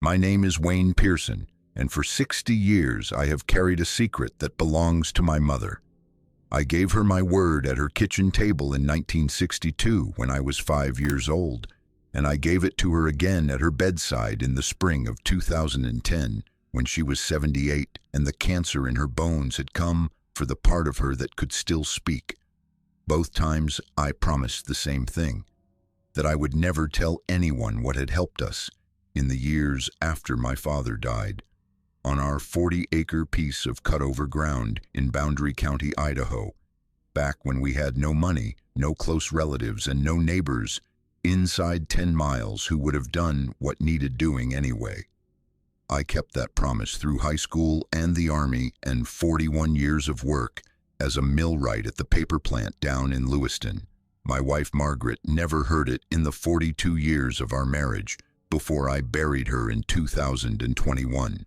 My name is Wayne Pierson, and for 60 years I have carried a secret that belongs to my mother. I gave her my word at her kitchen table in 1962 when I was 5 years old, and I gave it to her again at her bedside in the spring of 2010 when she was 78 and the cancer in her bones had come for the part of her that could still speak. Both times I promised the same thing, that I would never tell anyone what had helped us in the years after my father died. On our 40-acre piece of cut-over ground in Boundary County, Idaho, back when we had no money, no close relatives, and no neighbors inside 10 miles who would have done what needed doing anyway. I kept that promise through high school and the Army and 41 years of work as a millwright at the paper plant down in Lewiston. My wife Margaret never heard it in the 42 years of our marriage before I buried her in 2021.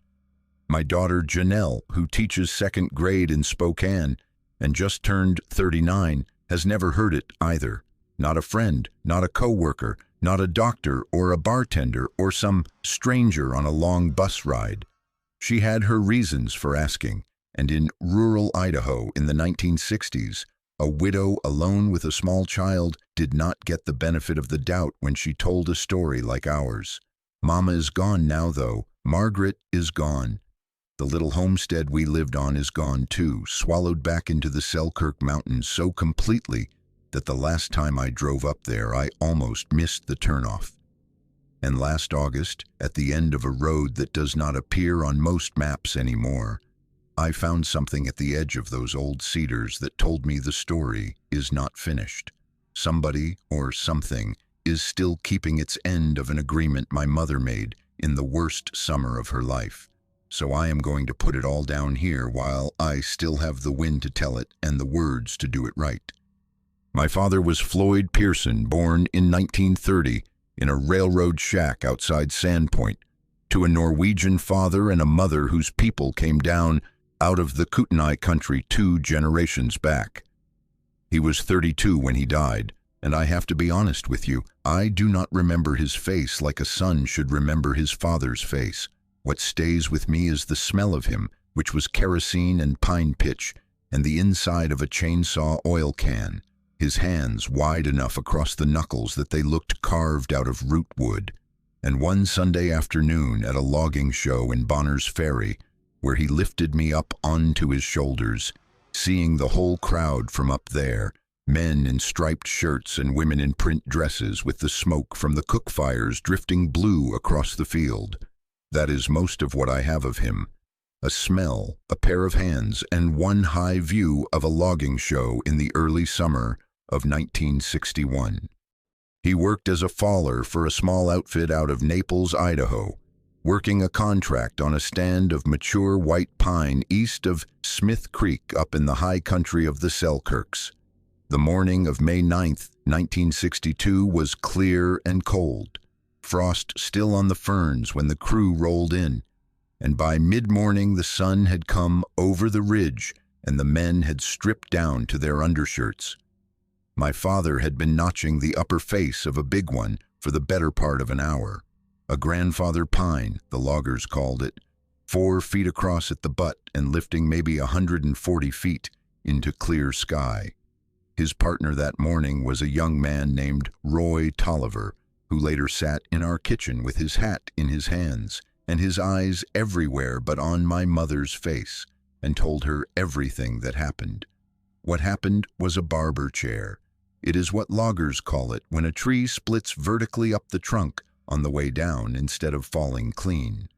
My daughter Janelle, who teaches second grade in Spokane and just turned 39, has never heard it either. Not a friend, not a coworker, not a doctor or a bartender or some stranger on a long bus ride. She had her reasons for asking, and in rural Idaho in the 1960s, a widow alone with a small child did not get the benefit of the doubt when she told a story like ours. Mama is gone now, though. Margaret is gone. The little homestead we lived on is gone too, swallowed back into the Selkirk Mountains so completely that the last time I drove up there, I almost missed the turnoff. And last August, at the end of a road that does not appear on most maps anymore, I found something at the edge of those old cedars that told me the story is not finished. Somebody or something is still keeping its end of an agreement my mother made in the worst summer of her life. So I am going to put it all down here while I still have the wind to tell it and the words to do it right. My father was Floyd Pierson, born in 1930 in a railroad shack outside Sandpoint, to a Norwegian father and a mother whose people came down out of the Kootenai country 2 generations back. He was 32 when he died, and I have to be honest with you, I do not remember his face like a son should remember his father's face. What stays with me is the smell of him, which was kerosene and pine pitch, and the inside of a chainsaw oil can, his hands wide enough across the knuckles that they looked carved out of root wood. And one Sunday afternoon at a logging show in Bonner's Ferry, where he lifted me up onto his shoulders, seeing the whole crowd from up there, men in striped shirts and women in print dresses with the smoke from the cook fires drifting blue across the field. That is most of what I have of him. A smell, a pair of hands, and one high view of a logging show in the early summer of 1961. He worked as a faller for a small outfit out of Naples, Idaho, working a contract on a stand of mature white pine east of Smith Creek up in the high country of the Selkirks. The morning of May 9th, 1962 was clear and cold. Frost still on the ferns when the crew rolled in, and by mid-morning the sun had come over the ridge and the men had stripped down to their undershirts. My father had been notching the upper face of a big one for the better part of an hour. A grandfather pine, the loggers called it, 4 feet across at the butt and lifting maybe 140 feet into clear sky. His partner that morning was a young man named Roy Tolliver, who later sat in our kitchen with his hat in his hands and his eyes everywhere but on my mother's face, and told her everything that happened. What happened was a barber chair. It is what loggers call it when a tree splits vertically up the trunk on the way down instead of falling clean.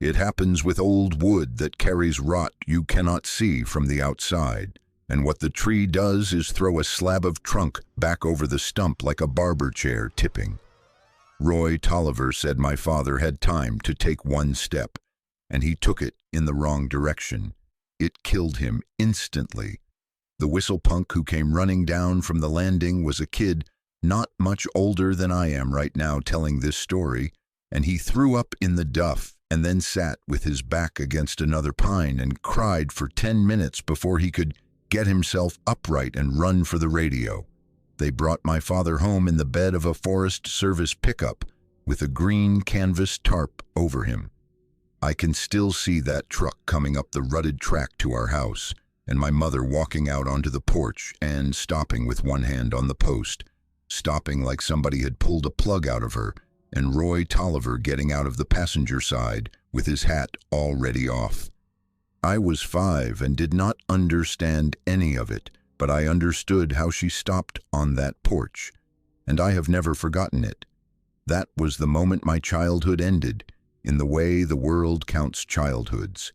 It happens with old wood that carries rot you cannot see from the outside, and what the tree does is throw a slab of trunk back over the stump like a barber chair tipping. Roy Tolliver said my father had time to take one step, and he took it in the wrong direction. It killed him instantly. The whistle punk who came running down from the landing was a kid not much older than I am right now telling this story, and he threw up in the duff and then sat with his back against another pine and cried for 10 minutes before he could get himself upright and run for the radio. They brought my father home in the bed of a Forest Service pickup, with a green canvas tarp over him. I can still see that truck coming up the rutted track to our house, and my mother walking out onto the porch and stopping with one hand on the post, stopping like somebody had pulled a plug out of her, and Roy Tolliver getting out of the passenger side with his hat already off. I was 5 and did not understand any of it, but I understood how she stopped on that porch, and I have never forgotten it. That was the moment my childhood ended, in the way the world counts childhoods,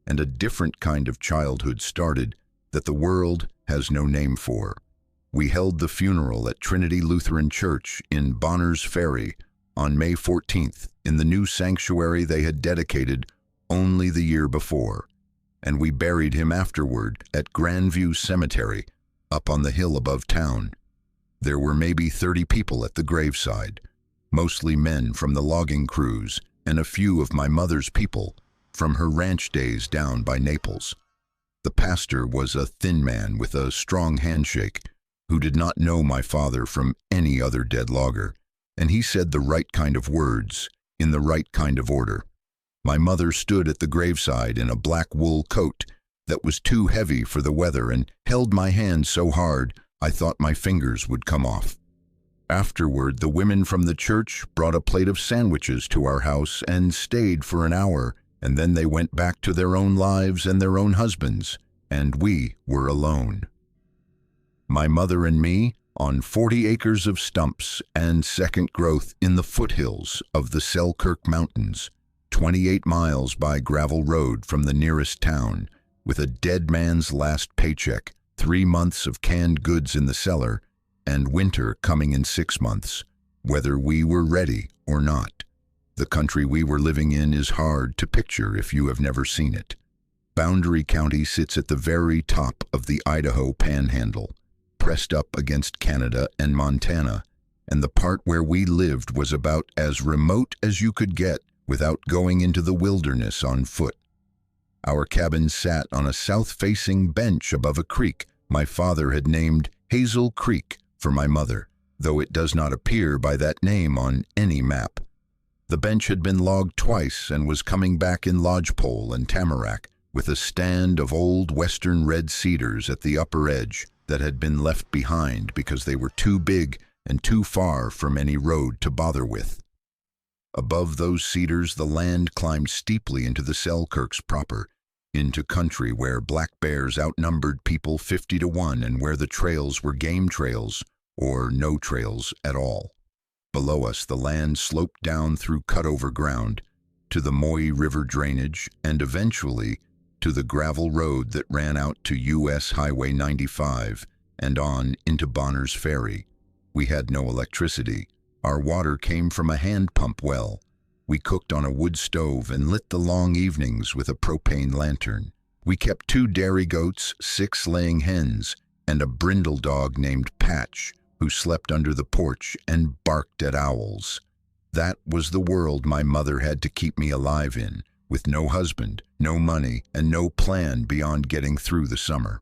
and a different kind of childhood started that the world has no name for. We held the funeral at Trinity Lutheran Church in Bonners Ferry on May 14th in the new sanctuary they had dedicated only the year before, and we buried him afterward at Grandview Cemetery up on the hill above town. There were maybe 30 people at the graveside, mostly men from the logging crews and a few of my mother's people from her ranch days down by Naples. The pastor was a thin man with a strong handshake who did not know my father from any other dead logger, and he said the right kind of words in the right kind of order. My mother stood at the graveside in a black wool coat that was too heavy for the weather and held my hand so hard I thought my fingers would come off. Afterward, the women from the church brought a plate of sandwiches to our house and stayed for an hour, and then they went back to their own lives and their own husbands, and we were alone. My mother and me on 40 acres of stumps and second growth in the foothills of the Selkirk Mountains, 28 miles by gravel road from the nearest town, with a dead man's last paycheck, 3 months of canned goods in the cellar, and winter coming in 6 months, whether we were ready or not. The country we were living in is hard to picture if you have never seen it. Boundary County sits at the very top of the Idaho Panhandle, pressed up against Canada and Montana, and the part where we lived was about as remote as you could get without going into the wilderness on foot. Our cabin sat on a south-facing bench above a creek my father had named Hazel Creek for my mother, though it does not appear by that name on any map. The bench had been logged twice and was coming back in lodgepole and tamarack, with a stand of old western red cedars at the upper edge that had been left behind because they were too big and too far from any road to bother with. Above those cedars the land climbed steeply into the Selkirks proper, into country where black bears outnumbered people 50 to 1 and where the trails were game trails or no trails at all. Below us the land sloped down through cut-over ground to the Moy River drainage and eventually to the gravel road that ran out to U.S. Highway 95 and on into Bonners Ferry. We had no electricity. Our water came from a hand pump well. We cooked on a wood stove and lit the long evenings with a propane lantern. We kept 2 dairy goats, 6 laying hens, and a brindle dog named Patch, who slept under the porch and barked at owls. That was the world my mother had to keep me alive in, with no husband, no money, and no plan beyond getting through the summer.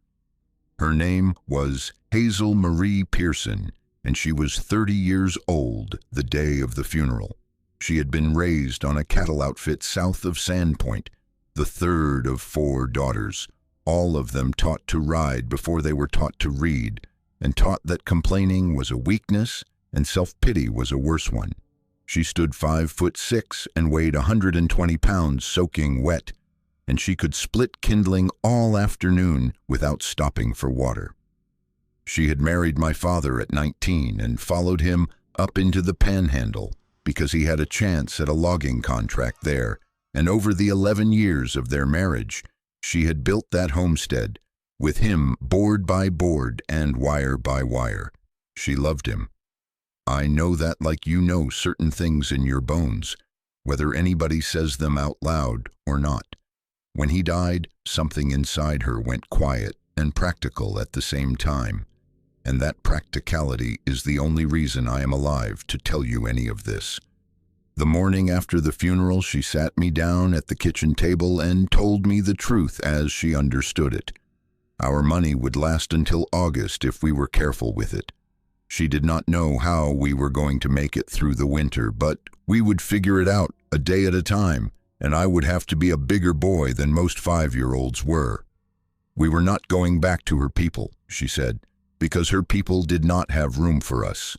Her name was Hazel Marie Pierson, and she was 30 years old the day of the funeral. She had been raised on a cattle outfit south of Sandpoint, the third of 4 daughters, all of them taught to ride before they were taught to read, and taught that complaining was a weakness and self-pity was a worse one. She stood 5'6" and weighed 120 pounds soaking wet, and she could split kindling all afternoon without stopping for water. She had married my father at 19 and followed him up into the Panhandle because he had a chance at a logging contract there, and over the 11 years of their marriage, she had built that homestead, with him board by board and wire by wire. She loved him. I know that like you know certain things in your bones, whether anybody says them out loud or not. When he died, something inside her went quiet and practical at the same time, and that practicality is the only reason I am alive to tell you any of this. The morning after the funeral, she sat me down at the kitchen table and told me the truth as she understood it. Our money would last until August if we were careful with it. She did not know how we were going to make it through the winter, but we would figure it out a day at a time, and I would have to be a bigger boy than most 5-year-olds were. We were not going back to her people, she said, because her people did not have room for us.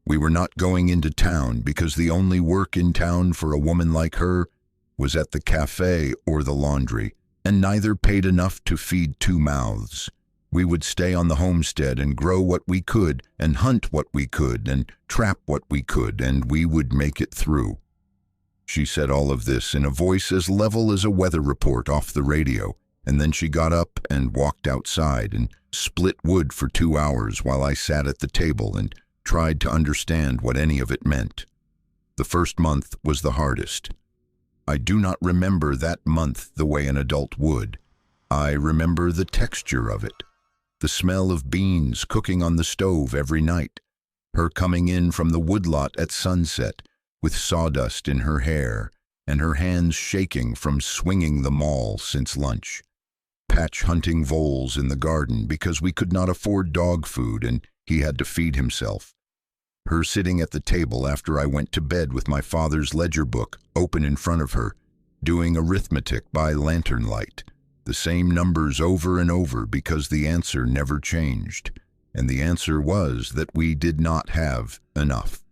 We were not going into town because the only work in town for a woman like her was at the cafe or the laundry, and neither paid enough to feed 2 mouths. We would stay on the homestead and grow what we could and hunt what we could and trap what we could, and we would make it through. She said all of this in a voice as level as a weather report off the radio, and then she got up and walked outside and split wood for 2 hours while I sat at the table and tried to understand what any of it meant. The first month was the hardest. I do not remember that month the way an adult would. I remember the texture of it, the smell of beans cooking on the stove every night, her coming in from the woodlot at sunset with sawdust in her hair and her hands shaking from swinging the maul since lunch, Patch hunting voles in the garden because we could not afford dog food and he had to feed himself, her sitting at the table after I went to bed with my father's ledger book open in front of her, doing arithmetic by lantern light, the same numbers over and over because the answer never changed, and the answer was that we did not have enough.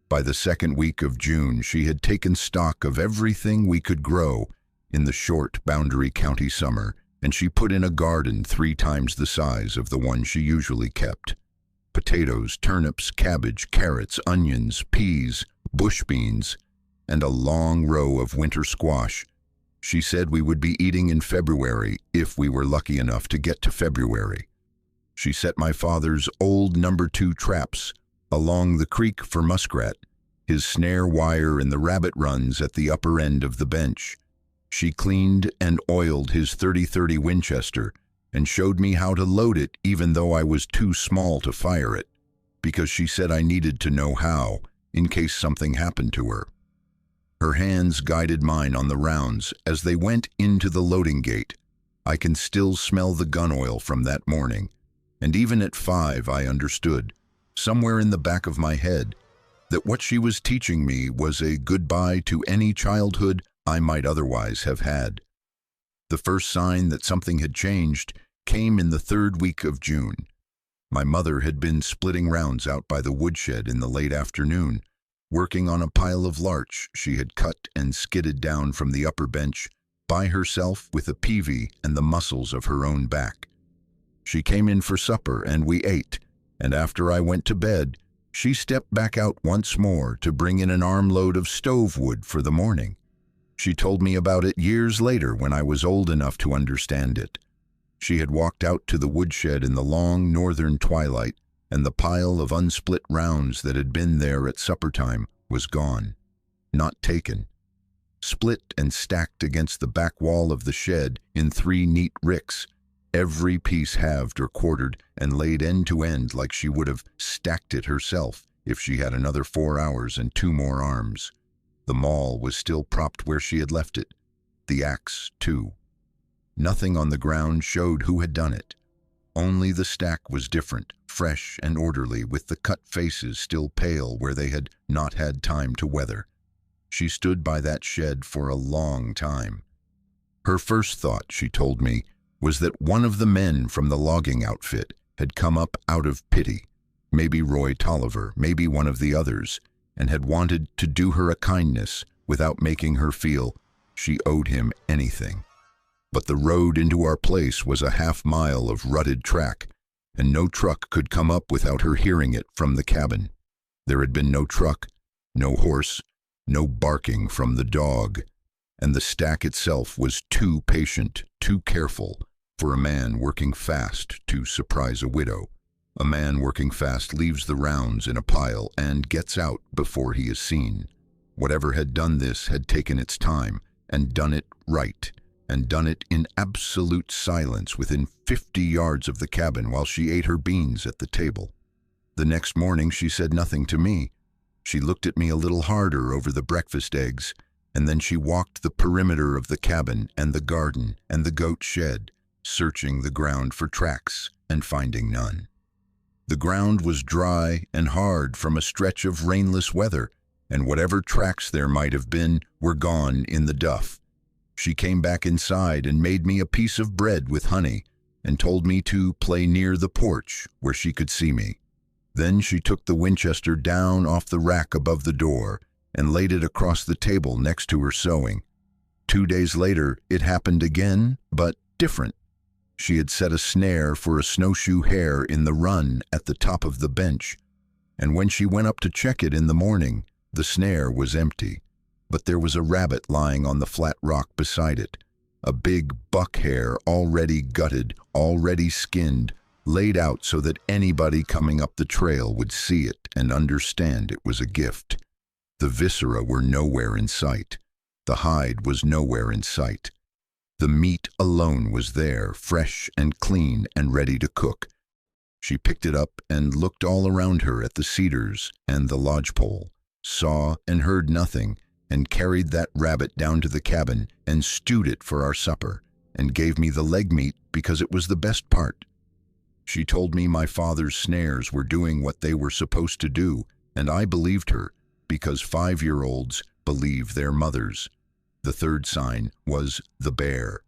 By the second week of June, she had taken stock of everything we could grow in the short Boundary County summer, and she put in a garden 3 times the size of the one she usually kept. Potatoes, turnips, cabbage, carrots, onions, peas, bush beans, and a long row of winter squash. She said we would be eating in February if we were lucky enough to get to February. She set my father's old number 2 traps along the creek for muskrat, his snare wire in the rabbit runs at the upper end of the bench. She cleaned and oiled his .30-30 Winchester and showed me how to load it even though I was too small to fire it, because she said I needed to know how in case something happened to her. Her hands guided mine on the rounds as they went into the loading gate. I can still smell the gun oil from that morning, and even at 5 I understood, somewhere in the back of my head, that what she was teaching me was a goodbye to any childhood I might otherwise have had. The first sign that something had changed came in the 3rd week of June. My mother had been splitting rounds out by the woodshed in the late afternoon, working on a pile of larch she had cut and skidded down from the upper bench by herself with a peavey and the muscles of her own back. She came in for supper and we ate, and after I went to bed, she stepped back out once more to bring in an armload of stove wood for the morning. She told me about it years later when I was old enough to understand it. She had walked out to the woodshed in the long northern twilight, and the pile of unsplit rounds that had been there at supper time was gone, not taken. Split and stacked against the back wall of the shed in 3 neat ricks, every piece halved or quartered and laid end to end like she would have stacked it herself if she had another 4 hours and 2 more arms. The maul was still propped where she had left it, the axe too. Nothing on the ground showed who had done it. Only the stack was different, fresh and orderly, with the cut faces still pale where they had not had time to weather. She stood by that shed for a long time. Her first thought, she told me, was that one of the men from the logging outfit had come up out of pity, maybe Roy Tolliver, maybe one of the others, and had wanted to do her a kindness without making her feel she owed him anything. But the road into our place was a half-mile of rutted track, and no truck could come up without her hearing it from the cabin. There had been no truck, no horse, no barking from the dog, and the stack itself was too patient, too careful for a man working fast to surprise a widow. A man working fast leaves the rounds in a pile and gets out before he is seen. Whatever had done this had taken its time and done it right, and done it in absolute silence within 50 yards of the cabin while she ate her beans at the table. The next morning she said nothing to me. She looked at me a little harder over the breakfast eggs, and then she walked the perimeter of the cabin and the garden and the goat shed, searching the ground for tracks and finding none. The ground was dry and hard from a stretch of rainless weather, and whatever tracks there might have been were gone in the duff. She came back inside and made me a piece of bread with honey and told me to play near the porch where she could see me. Then she took the Winchester down off the rack above the door and laid it across the table next to her sewing. 2 days later, it happened again, but different. She had set a snare for a snowshoe hare in the run at the top of the bench, and when she went up to check it in the morning, the snare was empty, but there was a rabbit lying on the flat rock beside it, a big buck hare already gutted, already skinned, laid out so that anybody coming up the trail would see it and understand it was a gift. The viscera were nowhere in sight. The hide was nowhere in sight. The meat alone was there, fresh and clean and ready to cook. She picked it up and looked all around her at the cedars and the lodgepole, saw and heard nothing, and carried that rabbit down to the cabin and stewed it for our supper, and gave me the leg meat because it was the best part. She told me my father's snares were doing what they were supposed to do, and I believed her, because 5-year-olds believe their mothers. The third sign was the bear.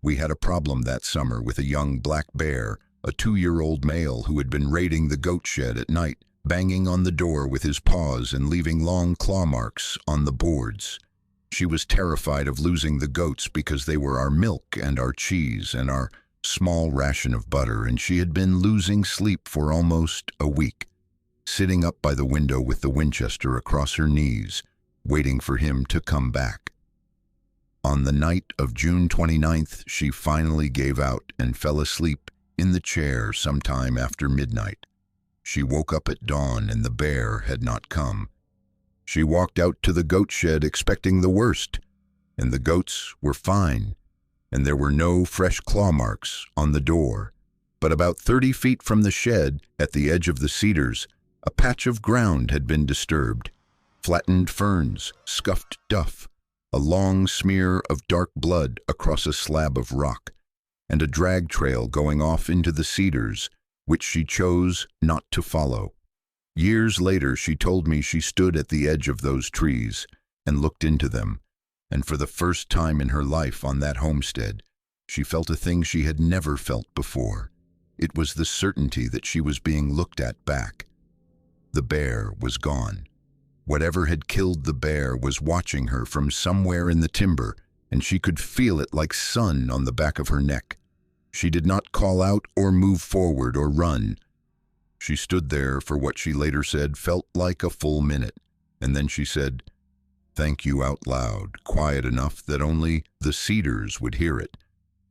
We had a problem that summer with a young black bear, a 2-year-old male who had been raiding the goat shed at night, banging on the door with his paws and leaving long claw marks on the boards. She was terrified of losing the goats because they were our milk and our cheese and our small ration of butter, and she had been losing sleep for almost a week, sitting up by the window with the Winchester across her knees, waiting for him to come back. On the night of June 29th, she finally gave out and fell asleep in the chair sometime after midnight. She woke up at dawn and the bear had not come. She walked out to the goat shed expecting the worst, and the goats were fine, and there were no fresh claw marks on the door. But about 30 feet from the shed, at the edge of the cedars, a patch of ground had been disturbed. Flattened ferns, scuffed duff, a long smear of dark blood across a slab of rock, and a drag trail going off into the cedars, which she chose not to follow. Years later, she told me she stood at the edge of those trees and looked into them, and for the first time in her life on that homestead, she felt a thing she had never felt before. It was the certainty that she was being looked at back. The bear was gone. Whatever had killed the bear was watching her from somewhere in the timber, and she could feel it like sun on the back of her neck. She did not call out or move forward or run. She stood there for what she later said felt like a full minute, and then she said, "Thank you," out loud, quiet enough that only the cedars would hear it,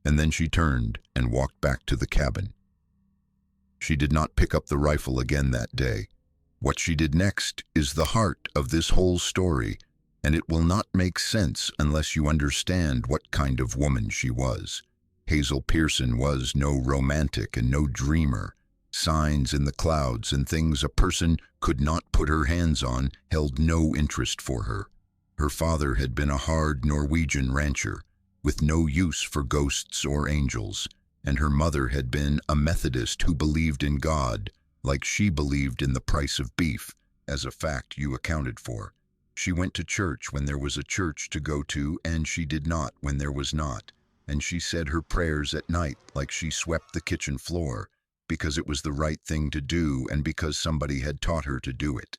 and then she turned and walked back to the cabin. She did not pick up the rifle again that day. What she did next is the heart of this whole story, and it will not make sense unless you understand what kind of woman she was. Hazel Pierson was no romantic and no dreamer. Signs in the clouds and things a person could not put her hands on held no interest for her. Her father had been a hard Norwegian rancher, with no use for ghosts or angels, and her mother had been a Methodist who believed in God, like she believed in the price of beef, as a fact you accounted for. She went to church when there was a church to go to, and she did not when there was not, and she said her prayers at night like she swept the kitchen floor, because it was the right thing to do and because somebody had taught her to do it.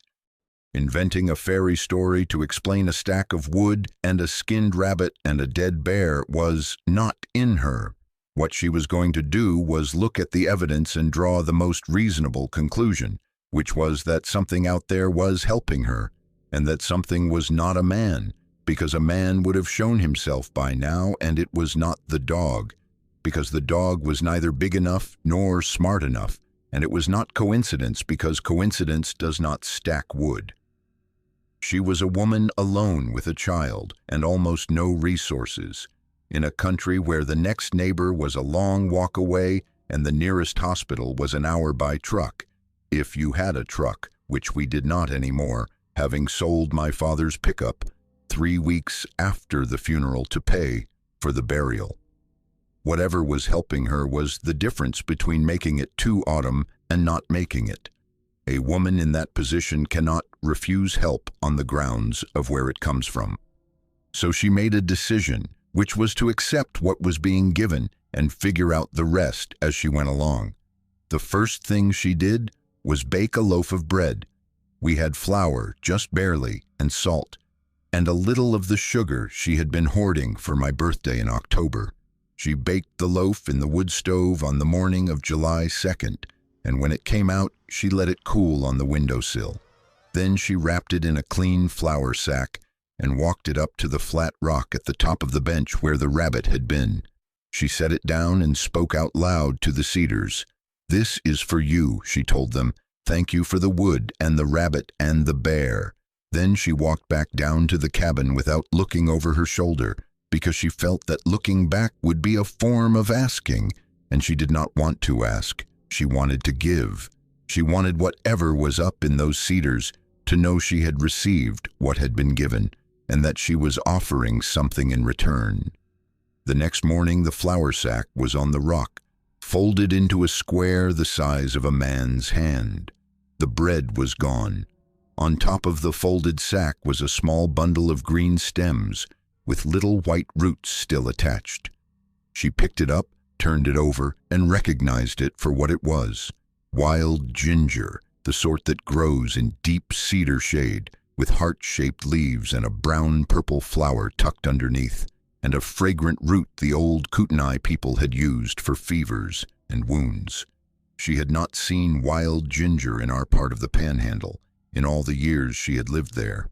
Inventing a fairy story to explain a stack of wood and a skinned rabbit and a dead bear was not in her. What she was going to do was look at the evidence and draw the most reasonable conclusion, which was that something out there was helping her, and that something was not a man, because a man would have shown himself by now, and it was not the dog, because the dog was neither big enough nor smart enough, and it was not coincidence, because coincidence does not stack wood. She was a woman alone with a child and almost no resources, in a country where the next neighbor was a long walk away and the nearest hospital was an hour by truck, if you had a truck, which we did not anymore, having sold my father's pickup 3 weeks after the funeral to pay for the burial. Whatever was helping her was the difference between making it to autumn and not making it. A woman in that position cannot refuse help on the grounds of where it comes from. So she made a decision, which was to accept what was being given and figure out the rest as she went along. The first thing she did was bake a loaf of bread. We had flour, just barely, and salt, and a little of the sugar she had been hoarding for my birthday in October. She baked the loaf in the wood stove on the morning of July 2nd, and when it came out, she let it cool on the windowsill. Then she wrapped it in a clean flour sack and walked it up to the flat rock at the top of the bench where the rabbit had been. She set it down and spoke out loud to the cedars. "This is for you," she told them. "Thank you for the wood and the rabbit and the bear." Then she walked back down to the cabin without looking over her shoulder, because she felt that looking back would be a form of asking, and she did not want to ask. She wanted to give. She wanted whatever was up in those cedars to know she had received what had been given, and that she was offering something in return. The next morning the flour sack was on the rock, folded into a square the size of a man's hand. The bread was gone. On top of the folded sack was a small bundle of green stems with little white roots still attached. She picked it up, turned it over, and recognized it for what it was. Wild ginger, the sort that grows in deep cedar shade, with heart-shaped leaves and a brown-purple flower tucked underneath, and a fragrant root the old Kootenai people had used for fevers and wounds. She had not seen wild ginger in our part of the Panhandle in all the years she had lived there.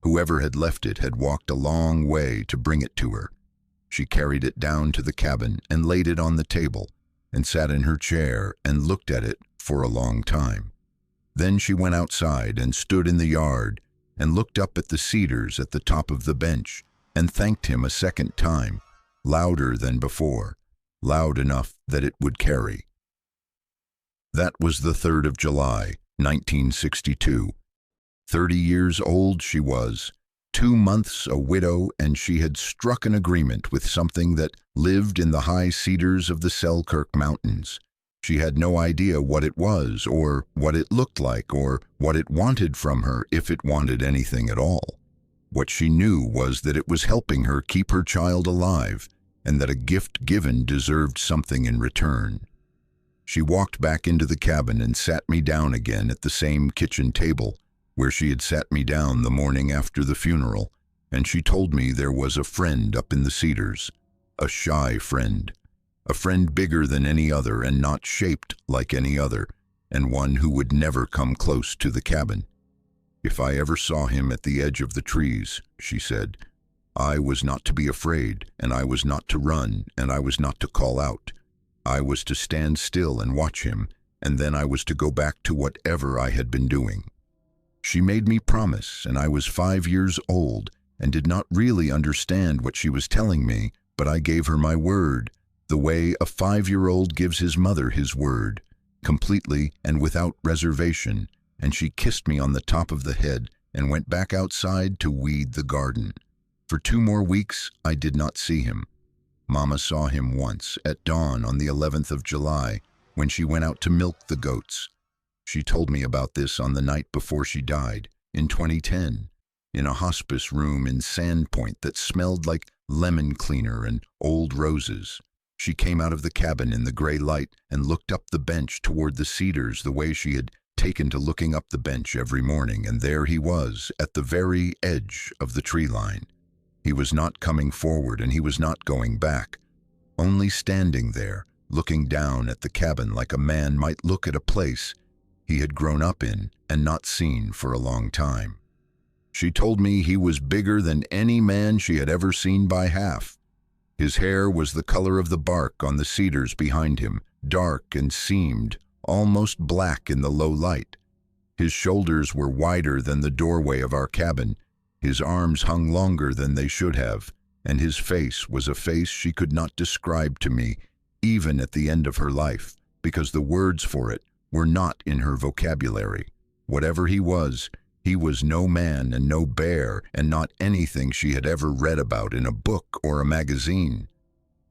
Whoever had left it had walked a long way to bring it to her. She carried it down to the cabin and laid it on the table, and sat in her chair and looked at it for a long time. Then she went outside and stood in the yard and looked up at the cedars at the top of the bench and thanked him a second time, louder than before, loud enough that it would carry. That was the 3rd of July, 1962. 30 years old she was, 2 months a widow, and she had struck an agreement with something that lived in the high cedars of the Selkirk Mountains. She had no idea what it was, or what it looked like, or what it wanted from her, if it wanted anything at all. What she knew was that it was helping her keep her child alive, and that a gift given deserved something in return. She walked back into the cabin and sat me down again at the same kitchen table where she had sat me down the morning after the funeral, and she told me there was a friend up in the cedars, a shy friend, a friend bigger than any other and not shaped like any other, and one who would never come close to the cabin. If I ever saw him at the edge of the trees, she said, I was not to be afraid, and I was not to run, and I was not to call out. I was to stand still and watch him, and then I was to go back to whatever I had been doing. She made me promise, and I was 5 years old and did not really understand what she was telling me, but I gave her my word, the way a 5-year-old gives his mother his word, completely and without reservation, and she kissed me on the top of the head and went back outside to weed the garden. For 2 more weeks, I did not see him. Mama saw him once, at dawn on the 11th of July, when she went out to milk the goats. She told me about this on the night before she died, in 2010, in a hospice room in Sandpoint that smelled like lemon cleaner and old roses. She came out of the cabin in the gray light and looked up the bench toward the cedars the way she had taken to looking up the bench every morning, and there he was, at the very edge of the tree line. He was not coming forward and he was not going back, only standing there, looking down at the cabin like a man might look at a place he had grown up in and not seen for a long time. She told me he was bigger than any man she had ever seen by half. His hair was the color of the bark on the cedars behind him, dark and seamed almost black in the low light. His shoulders were wider than the doorway of our cabin, his arms hung longer than they should have, and his face was a face she could not describe to me, even at the end of her life, because the words for it were not in her vocabulary. Whatever he was no man and no bear, and not anything she had ever read about in a book or a magazine.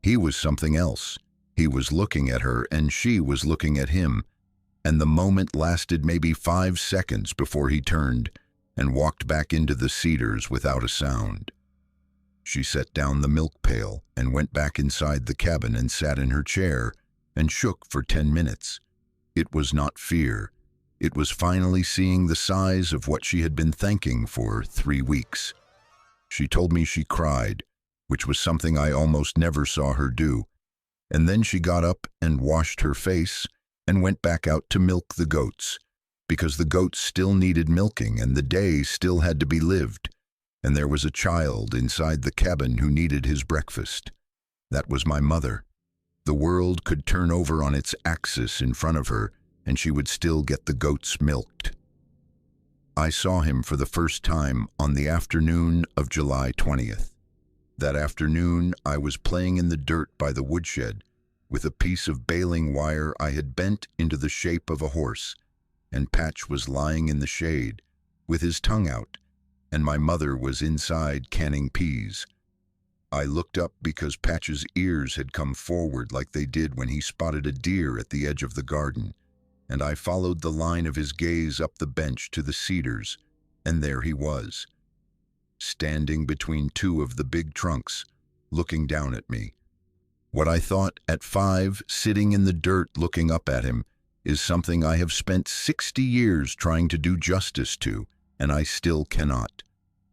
He was something else. He was looking at her and she was looking at him, and the moment lasted maybe 5 seconds before he turned and walked back into the cedars without a sound. She set down the milk pail and went back inside the cabin and sat in her chair and shook for 10 minutes. It was not fear. It was finally seeing the size of what she had been thanking for 3 weeks. She told me she cried, which was something I almost never saw her do, and then she got up and washed her face and went back out to milk the goats, because the goats still needed milking and the day still had to be lived, and there was a child inside the cabin who needed his breakfast. That was my mother. The world could turn over on its axis in front of her, and she would still get the goats milked. I saw him for the first time on the afternoon of July 20th. That afternoon, I was playing in the dirt by the woodshed with a piece of baling wire I had bent into the shape of a horse, and Patch was lying in the shade with his tongue out, and my mother was inside canning peas. I looked up because Patch's ears had come forward like they did when he spotted a deer at the edge of the garden, and I followed the line of his gaze up the bench to the cedars, and there he was, standing between 2 of the big trunks, looking down at me. What I thought at 5, sitting in the dirt looking up at him, is something I have spent 60 years trying to do justice to, and I still cannot.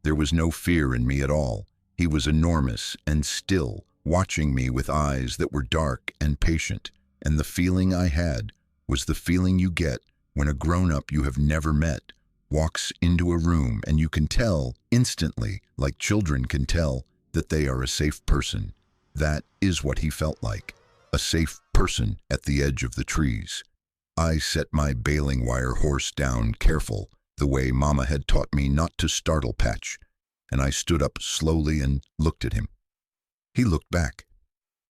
There was no fear in me at all. He was enormous and still, watching me with eyes that were dark and patient, and the feeling I had was the feeling you get when a grown-up you have never met walks into a room and you can tell instantly, like children can tell, that they are a safe person. That is what he felt like, a safe person at the edge of the trees. I set my baling wire horse down careful, the way Mama had taught me not to startle Patch, and I stood up slowly and looked at him. He looked back.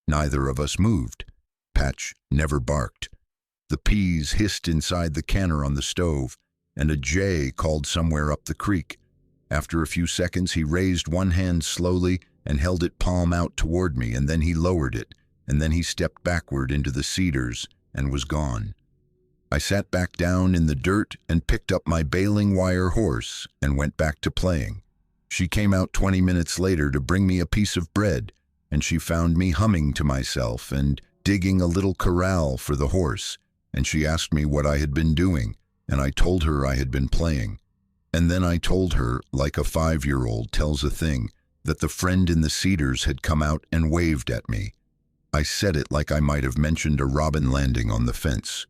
Neither of us moved. Patch never barked. The peas hissed inside the canner on the stove, and a jay called somewhere up the creek. After a few seconds, he raised one hand slowly and held it palm out toward me, and then he lowered it, and then he stepped backward into the cedars and was gone. I sat back down in the dirt and picked up my baling wire horse and went back to playing. She came out 20 minutes later to bring me a piece of bread, and she found me humming to myself and digging a little corral for the horse, and she asked me what I had been doing, and I told her I had been playing. And then I told her, like a 5-year-old tells a thing, that the friend in the cedars had come out and waved at me. I said it like I might have mentioned a robin landing on the fence.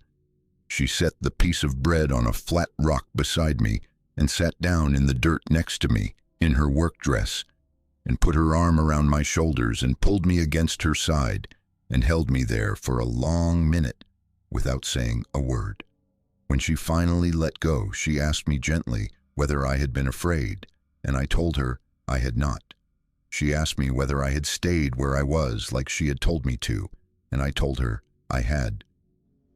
She set the piece of bread on a flat rock beside me and sat down in the dirt next to me, in her work dress, and put her arm around my shoulders and pulled me against her side and held me there for a long minute without saying a word. When she finally let go, she asked me gently whether I had been afraid, and I told her I had not. She asked me whether I had stayed where I was like she had told me to, and I told her I had.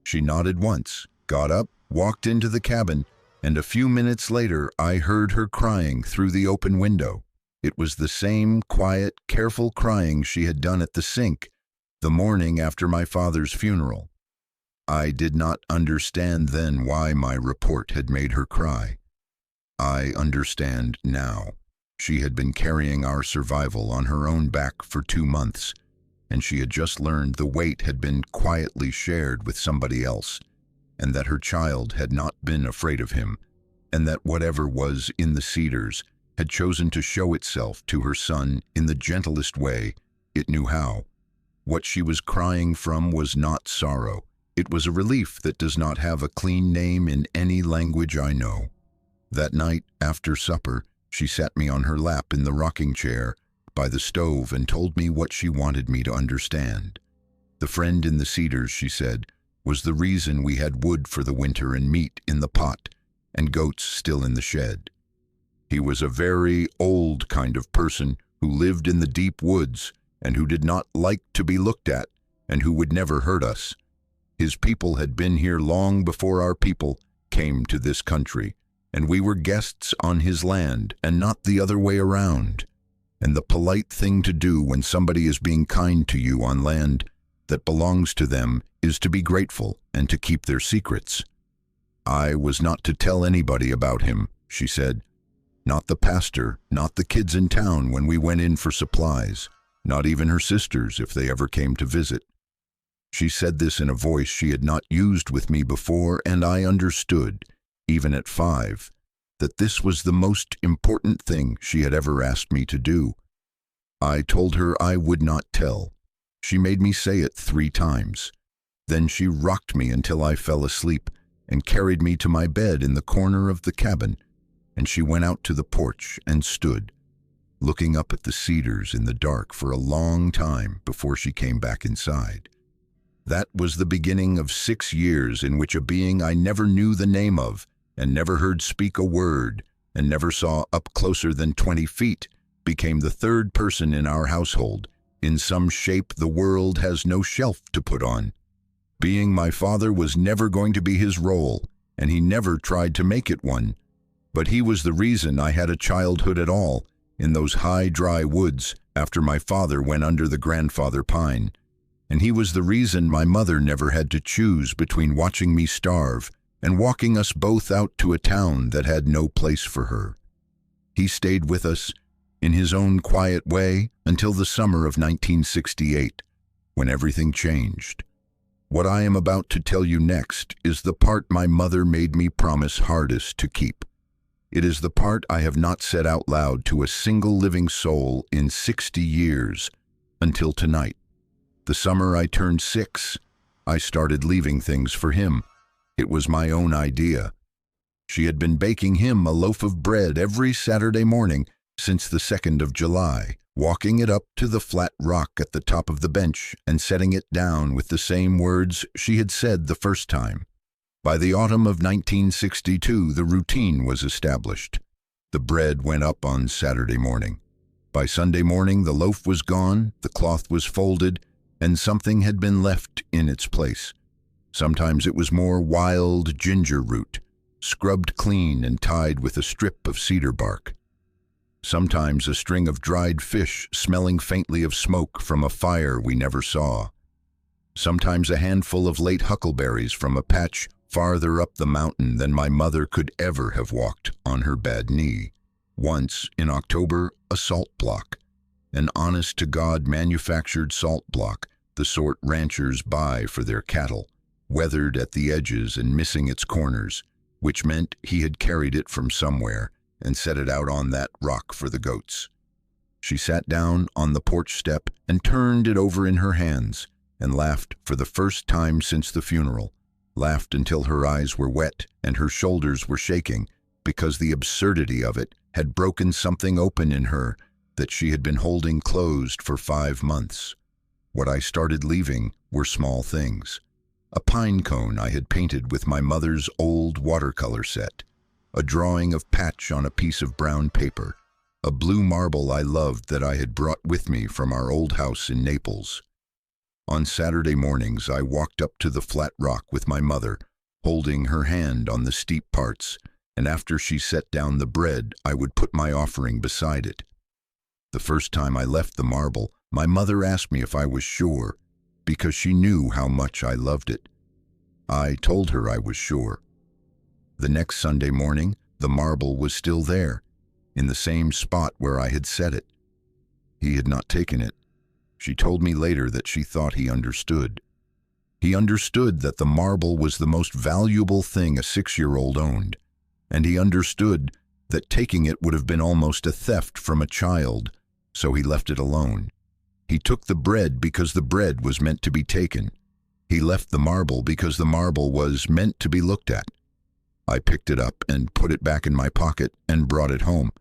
She nodded once, got up, walked into the cabin, and a few minutes later I heard her crying through the open window. It was the same quiet, careful crying she had done at the sink the morning after my father's funeral. I did not understand then why my report had made her cry. I understand now. She had been carrying our survival on her own back for 2 months, and she had just learned the weight had been quietly shared with somebody else, and that her child had not been afraid of him, and that whatever was in the cedars had chosen to show itself to her son in the gentlest way it knew how. What she was crying from was not sorrow. It was a relief that does not have a clean name in any language I know. That night, after supper, she sat me on her lap in the rocking chair by the stove and told me what she wanted me to understand. The friend in the cedars, she said, was the reason we had wood for the winter and meat in the pot and goats still in the shed. He was a very old kind of person who lived in the deep woods and who did not like to be looked at and who would never hurt us. His people had been here long before our people came to this country, and we were guests on his land and not the other way around. and the polite thing to do when somebody is being kind to you on land that belongs to them is to be grateful and to keep their secrets. I was not to tell anybody about him, she said. Not the pastor, not the kids in town when we went in for supplies, not even her sisters if they ever came to visit. She said this in a voice she had not used with me before, and I understood, even at 5, that this was the most important thing she had ever asked me to do. I told her I would not tell. She made me say it 3 times. Then she rocked me until I fell asleep and carried me to my bed in the corner of the cabin, and she went out to the porch and stood, looking up at the cedars in the dark for a long time before she came back inside. That was the beginning of 6 years in which a being I never knew the name of and never heard speak a word and never saw up closer than 20 feet became the 3rd person in our household. In some shape the world has no shelf to put on. Being my father was never going to be his role, and he never tried to make it one. But he was the reason I had a childhood at all, in those high, dry woods after my father went under the grandfather pine. And he was the reason my mother never had to choose between watching me starve and walking us both out to a town that had no place for her. He stayed with us, in his own quiet way, until the summer of 1968, when everything changed. What I am about to tell you next is the part my mother made me promise hardest to keep. It is the part I have not said out loud to a single living soul in 60 years, until tonight. The summer I turned 6, I started leaving things for him. It was my own idea. She had been baking him a loaf of bread every Saturday morning since the 2nd of July, walking it up to the flat rock at the top of the bench and setting it down with the same words she had said the first time. By the autumn of 1962, the routine was established. The bread went up on Saturday morning. By Sunday morning, the loaf was gone, the cloth was folded, and something had been left in its place. Sometimes it was more wild ginger root, scrubbed clean and tied with a strip of cedar bark. Sometimes a string of dried fish smelling faintly of smoke from a fire we never saw. Sometimes a handful of late huckleberries from a patch farther up the mountain than my mother could ever have walked on her bad knee. Once, in October, a salt block. An honest-to-God manufactured salt block, the sort ranchers buy for their cattle, weathered at the edges and missing its corners, which meant he had carried it from somewhere and set it out on that rock for the goats. She sat down on the porch step and turned it over in her hands and laughed for the first time since the funeral, laughed until her eyes were wet and her shoulders were shaking because the absurdity of it had broken something open in her that she had been holding closed for 5 months. What I started leaving were small things. A pine cone I had painted with my mother's old watercolor set, a drawing of Patch on a piece of brown paper, a blue marble I loved that I had brought with me from our old house in Naples. On Saturday mornings I walked up to the flat rock with my mother, holding her hand on the steep parts, and after she set down the bread, I would put my offering beside it. The first time I left the marble, my mother asked me if I was sure, because she knew how much I loved it. I told her I was sure. The next Sunday morning, the marble was still there, in the same spot where I had set it. He had not taken it. She told me later that she thought he understood. He understood that the marble was the most valuable thing a 6-year-old owned, and he understood that taking it would have been almost a theft from a child, so he left it alone. He took the bread because the bread was meant to be taken. He left the marble because the marble was meant to be looked at. I picked it up and put it back in my pocket and brought it home.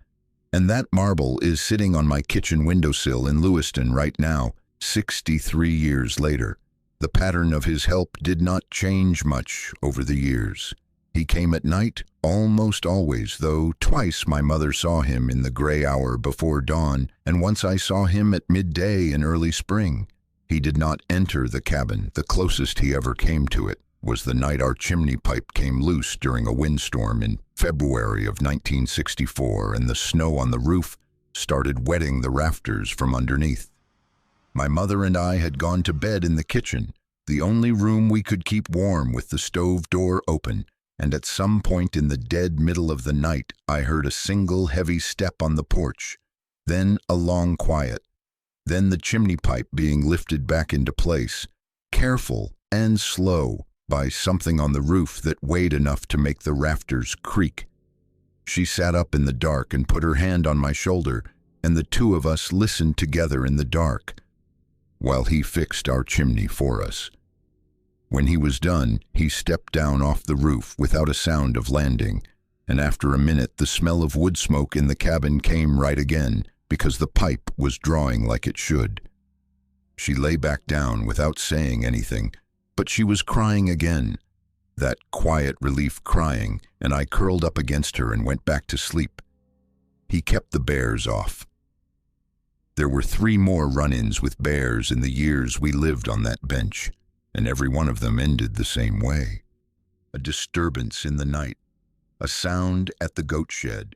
And that marble is sitting on my kitchen windowsill in Lewiston right now, 63 years later. The pattern of his help did not change much over the years. He came at night, almost always, though twice my mother saw him in the gray hour before dawn, and once I saw him at midday in early spring. He did not enter the cabin. The closest he ever came to it was the night our chimney pipe came loose during a windstorm in February of 1964, and the snow on the roof started wetting the rafters from underneath. My mother and I had gone to bed in the kitchen, the only room we could keep warm with the stove door open, and at some point in the dead middle of the night, I heard a single heavy step on the porch, then a long quiet, then the chimney pipe being lifted back into place, careful and slow, by something on the roof that weighed enough to make the rafters creak. She sat up in the dark and put her hand on my shoulder, and the two of us listened together in the dark, while he fixed our chimney for us. When he was done, he stepped down off the roof without a sound of landing, and after a minute the smell of wood smoke in the cabin came right again, because the pipe was drawing like it should. She lay back down without saying anything, but she was crying again, that quiet relief crying, and I curled up against her and went back to sleep. He kept the bears off. There were 3 more run-ins with bears in the years we lived on that bench, and every one of them ended the same way. A disturbance in the night, a sound at the goat shed,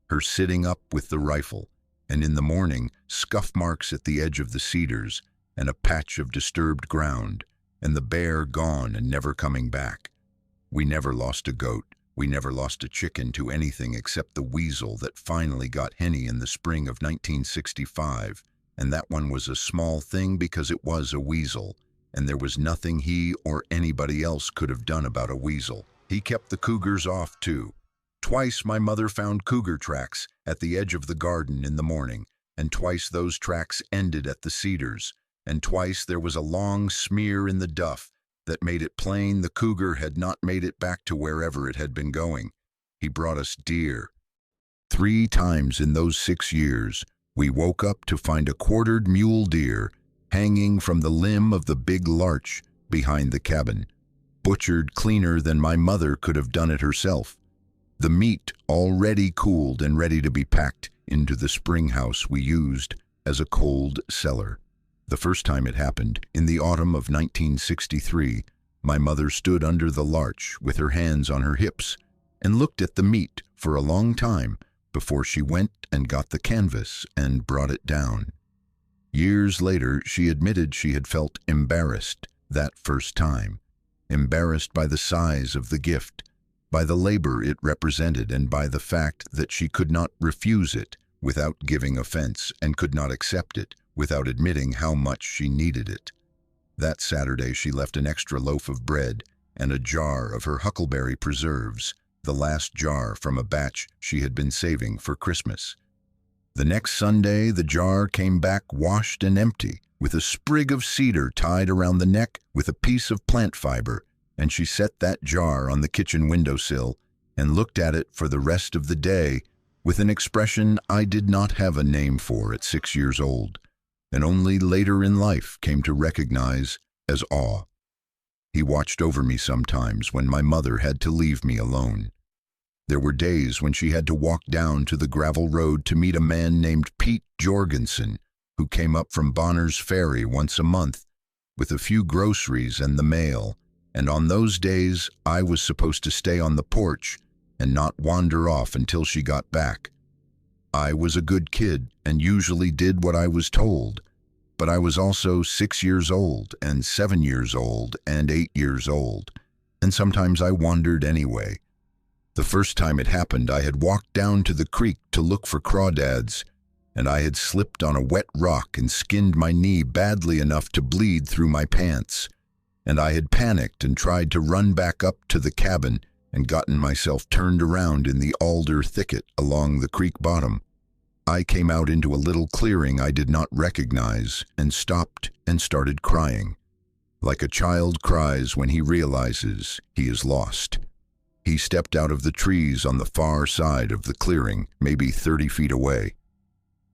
her sitting up with the rifle, and in the morning, scuff marks at the edge of the cedars, and a patch of disturbed ground, and the bear gone and never coming back. We never lost a goat, we never lost a chicken to anything except the weasel that finally got Henny in the spring of 1965, and that one was a small thing because it was a weasel, and there was nothing he or anybody else could have done about a weasel. He kept the cougars off too. Twice my mother found cougar tracks at the edge of the garden in the morning, and twice those tracks ended at the cedars, and twice there was a long smear in the duff that made it plain the cougar had not made it back to wherever it had been going. He brought us deer. 3 times in those 6 years, we woke up to find a quartered mule deer hanging from the limb of the big larch behind the cabin, butchered cleaner than my mother could have done it herself. The meat already cooled and ready to be packed into the spring house we used as a cold cellar. The first time it happened, in the autumn of 1963, my mother stood under the larch with her hands on her hips and looked at the meat for a long time before she went and got the canvas and brought it down. Years later, she admitted she had felt embarrassed that first time, embarrassed by the size of the gift, by the labor it represented, and by the fact that she could not refuse it without giving offense and could not accept it without admitting how much she needed it. That Saturday she left an extra loaf of bread and a jar of her huckleberry preserves, the last jar from a batch she had been saving for Christmas. The next Sunday the jar came back washed and empty, with a sprig of cedar tied around the neck with a piece of plant fiber, and she set that jar on the kitchen windowsill and looked at it for the rest of the day with an expression I did not have a name for at 6 years old, and only later in life came to recognize as awe. He watched over me sometimes when my mother had to leave me alone. There were days when she had to walk down to the gravel road to meet a man named Pete Jorgensen, who came up from Bonner's Ferry once a month with a few groceries and the mail, and on those days I was supposed to stay on the porch and not wander off until she got back. I was a good kid and usually did what I was told, but I was also 6 years old and 7 years old and 8 years old, and sometimes I wandered anyway. The first time it happened, I had walked down to the creek to look for crawdads, and I had slipped on a wet rock and skinned my knee badly enough to bleed through my pants, and I had panicked and tried to run back up to the cabin and gotten myself turned around in the alder thicket along the creek bottom. I came out into a little clearing I did not recognize and stopped and started crying, like a child cries when he realizes he is lost. He stepped out of the trees on the far side of the clearing, maybe 30 feet away.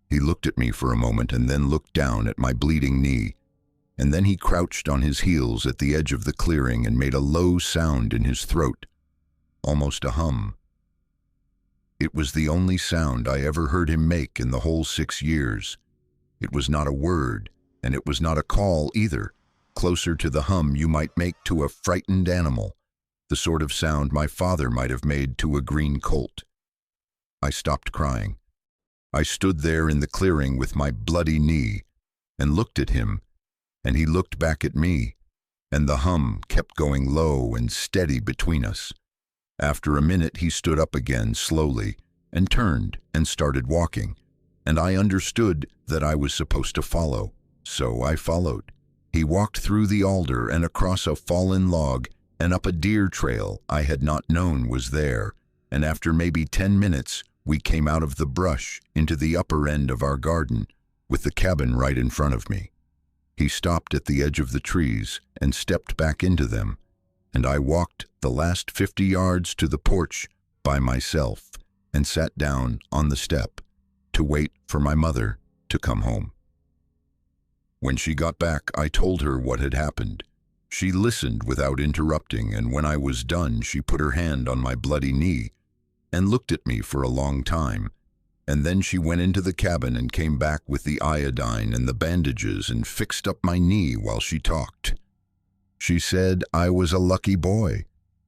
He looked at me for a moment and then looked down at my bleeding knee, and then he crouched on his heels at the edge of the clearing and made a low sound in his throat, almost a hum. It was the only sound I ever heard him make in the whole 6 years. It was not a word, and it was not a call either, closer to the hum you might make to a frightened animal, the sort of sound my father might have made to a green colt. I stopped crying. I stood there in the clearing with my bloody knee and looked at him, and he looked back at me, and the hum kept going low and steady between us. After a minute, he stood up again slowly and turned and started walking, and I understood that I was supposed to follow, so I followed. He walked through the alder and across a fallen log and up a deer trail I had not known was there, and after maybe 10 minutes, we came out of the brush into the upper end of our garden, with the cabin right in front of me. He stopped at the edge of the trees and stepped back into them, and I walked the last 50 yards to the porch by myself and sat down on the step to wait for my mother to come home. When she got back, I told her what had happened. She listened without interrupting, and when I was done, she put her hand on my bloody knee and looked at me for a long time, and then she went into the cabin and came back with the iodine and the bandages and fixed up my knee while she talked. She said I was a lucky boy.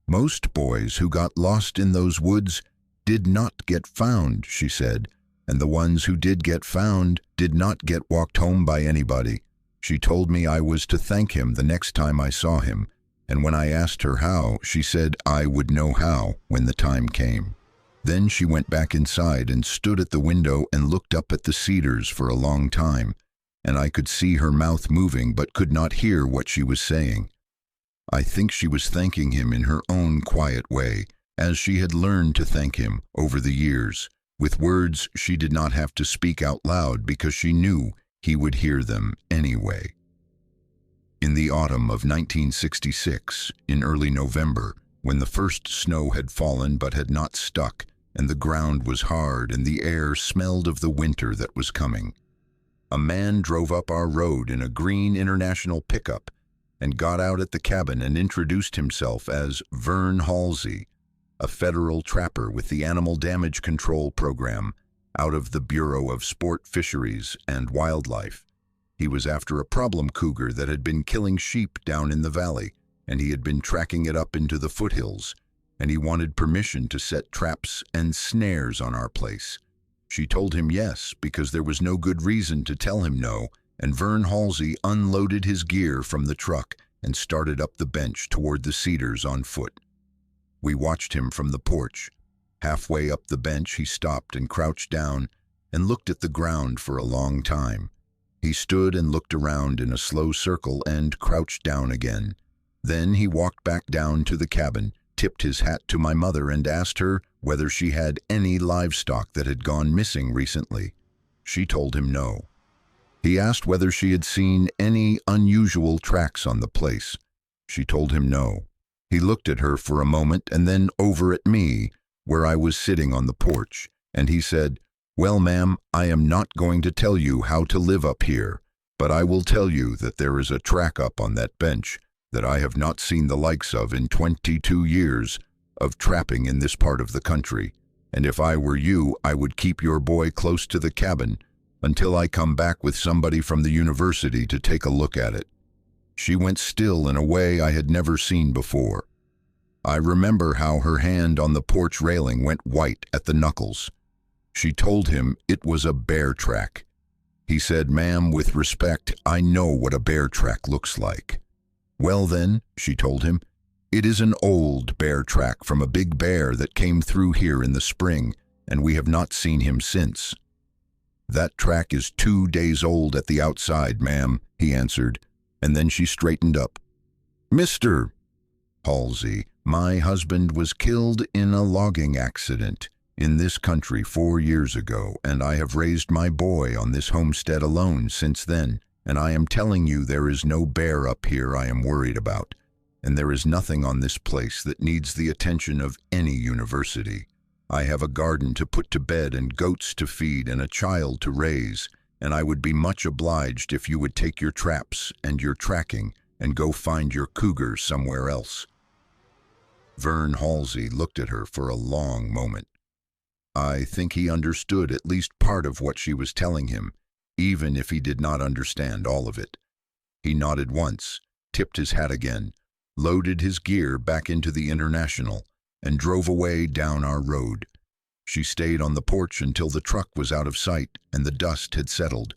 Most boys who got lost in those woods did not get found, she said, and the ones who did get found did not get walked home by anybody. She told me I was to thank him the next time I saw him, and when I asked her how, she said I would know how when the time came. Then she went back inside and stood at the window and looked up at the cedars for a long time, and I could see her mouth moving but could not hear what she was saying. I think she was thanking him in her own quiet way, as she had learned to thank him over the years, with words she did not have to speak out loud because she knew he would hear them anyway. In the autumn of 1966, in early November, when the first snow had fallen but had not stuck, and the ground was hard and the air smelled of the winter that was coming, a man drove up our road in a green International pickup and got out at the cabin and introduced himself as Vern Halsey, a federal trapper with the Animal Damage Control Program out of the Bureau of Sport Fisheries and Wildlife. He was after a problem cougar that had been killing sheep down in the valley, and he had been tracking it up into the foothills, and he wanted permission to set traps and snares on our place. She told him yes, because there was no good reason to tell him no, and Vern Halsey unloaded his gear from the truck and started up the bench toward the cedars on foot. We watched him from the porch. Halfway up the bench, he stopped and crouched down and looked at the ground for a long time. He stood and looked around in a slow circle and crouched down again. Then he walked back down to the cabin, tipped his hat to my mother, and asked her whether she had any livestock that had gone missing recently. She told him no. He asked whether she had seen any unusual tracks on the place. She told him no. He looked at her for a moment and then over at me, where I was sitting on the porch, and he said, "Well, ma'am, I am not going to tell you how to live up here, but I will tell you that there is a track up on that bench that I have not seen the likes of in 22 years of trapping in this part of the country, and if I were you, I would keep your boy close to the cabin until I come back with somebody from the university to take a look at it." She went still in a way I had never seen before. I remember how her hand on the porch railing went white at the knuckles. She told him it was a bear track. He said, "Ma'am, with respect, I know what a bear track looks like." "Well then," she told him, "it is an old bear track from a big bear that came through here in the spring, and we have not seen him since." "That track is 2 days old at the outside, ma'am," he answered, and then she straightened up. "Mr. Halsey, my husband was killed in a logging accident in this country 4 years ago, and I have raised my boy on this homestead alone since then, and I am telling you there is no bear up here I am worried about, and there is nothing on this place that needs the attention of any university. I have a garden to put to bed and goats to feed and a child to raise, and I would be much obliged if you would take your traps and your tracking and go find your cougar somewhere else." Vern Halsey looked at her for a long moment. I think he understood at least part of what she was telling him, even if he did not understand all of it. He nodded once, tipped his hat again, loaded his gear back into the International, and drove away down our road. She stayed on the porch until the truck was out of sight and the dust had settled,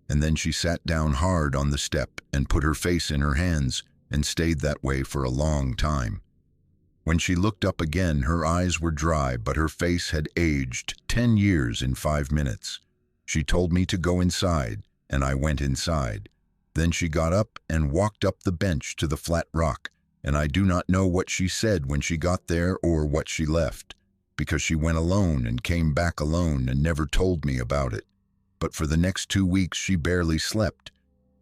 and then she sat down hard on the step and put her face in her hands and stayed that way for a long time. When she looked up again, her eyes were dry, but her face had aged 10 years in 5 minutes. She told me to go inside, and I went inside. Then she got up and walked up the bench to the flat rock, and I do not know what she said when she got there or what she left, because she went alone and came back alone and never told me about it. But for the next 2 weeks she barely slept,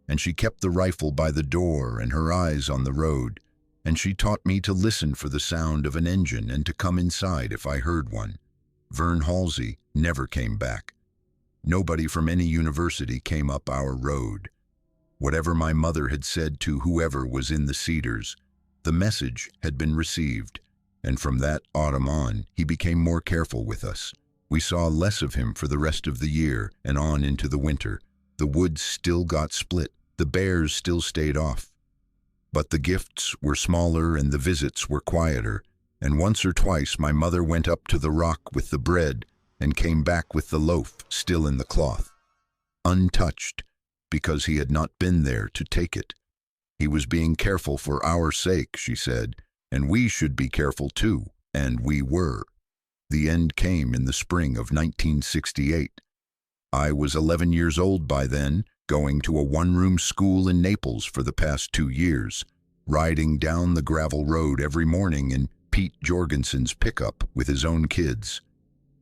and she kept the rifle by the door and her eyes on the road, and she taught me to listen for the sound of an engine and to come inside if I heard one. Vern Halsey never came back. Nobody from any university came up our road. Whatever my mother had said to whoever was in the cedars, the message had been received, and from that autumn on, he became more careful with us. We saw less of him for the rest of the year and on into the winter. The woods still got split. The bears still stayed off. But the gifts were smaller and the visits were quieter, and once or twice my mother went up to the rock with the bread and came back with the loaf still in the cloth, untouched, because he had not been there to take it. He was being careful for our sake, she said, and we should be careful too, and we were. The end came in the spring of 1968. I was 11 years old by then, going to a one-room school in Naples for the past 2 years, riding down the gravel road every morning in Pete Jorgensen's pickup with his own kids.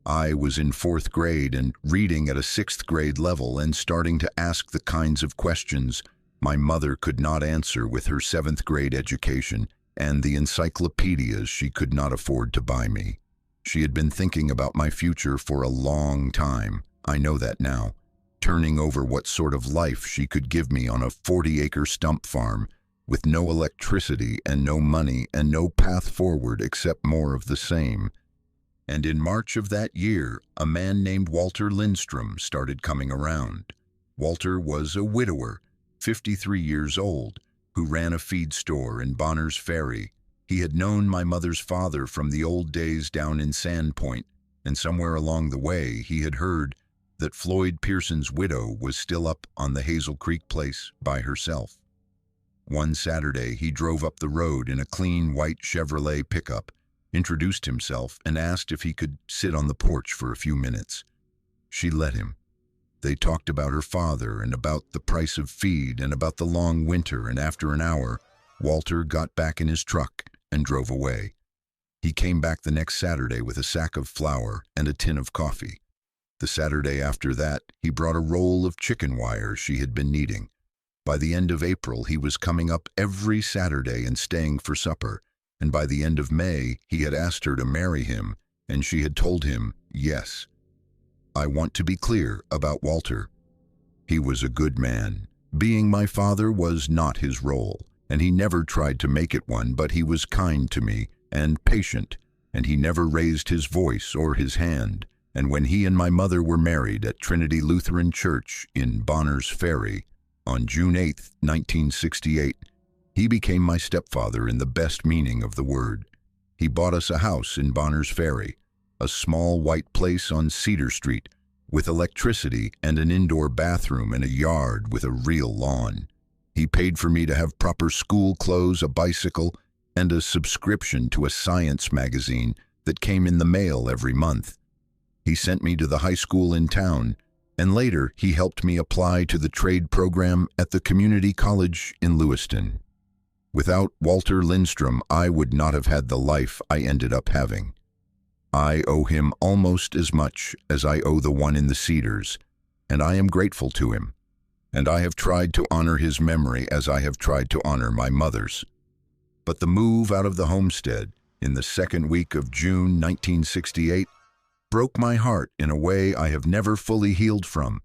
I was in 4th grade and reading at a 6th grade level and starting to ask the kinds of questions my mother could not answer with her 7th grade education and the encyclopedias she could not afford to buy me. She had been thinking about my future for a long time. I know that now. Turning over what sort of life she could give me on a 40-acre stump farm with no electricity and no money and no path forward except more of the same. And in March of that year, a man named Walter Lindstrom started coming around. Walter was a widower, 53 years old, who ran a feed store in Bonners Ferry. He had known my mother's father from the old days down in Sandpoint, and somewhere along the way he had heard that Floyd Pierson's widow was still up on the Hazel Creek place by herself. One Saturday, he drove up the road in a clean white Chevrolet pickup, introduced himself, and asked if he could sit on the porch for a few minutes. She let him. They talked about her father and about the price of feed and about the long winter, and after an hour, Walter got back in his truck and drove away. He came back the next Saturday with a sack of flour and a tin of coffee. The Saturday after that, he brought a roll of chicken wire she had been needing. By the end of April, he was coming up every Saturday and staying for supper, and by the end of May, he had asked her to marry him, and she had told him yes. I want to be clear about Walter. He was a good man. Being my father was not his role, and he never tried to make it one, but he was kind to me and patient, and he never raised his voice or his hand. And when he and my mother were married at Trinity Lutheran Church in Bonners Ferry on June 8, 1968, he became my stepfather in the best meaning of the word. He bought us a house in Bonners Ferry, a small white place on Cedar Street, with electricity and an indoor bathroom and a yard with a real lawn. He paid for me to have proper school clothes, a bicycle, and a subscription to a science magazine that came in the mail every month. He sent me to the high school in town, and later he helped me apply to the trade program at the community college in Lewiston. Without Walter Lindstrom, I would not have had the life I ended up having. I owe him almost as much as I owe the one in the Cedars, and I am grateful to him. And I have tried to honor his memory as I have tried to honor my mother's. But the move out of the homestead in the second week of June 1968 broke my heart in a way I have never fully healed from.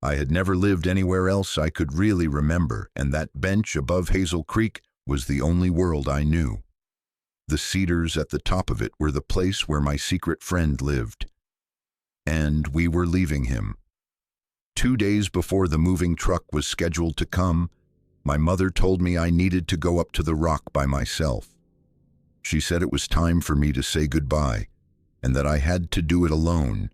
I had never lived anywhere else I could really remember, and that bench above Hazel Creek was the only world I knew. The cedars at the top of it were the place where my secret friend lived. And we were leaving him. 2 days before the moving truck was scheduled to come, my mother told me I needed to go up to the rock by myself. She said it was time for me to say goodbye, and that I had to do it alone,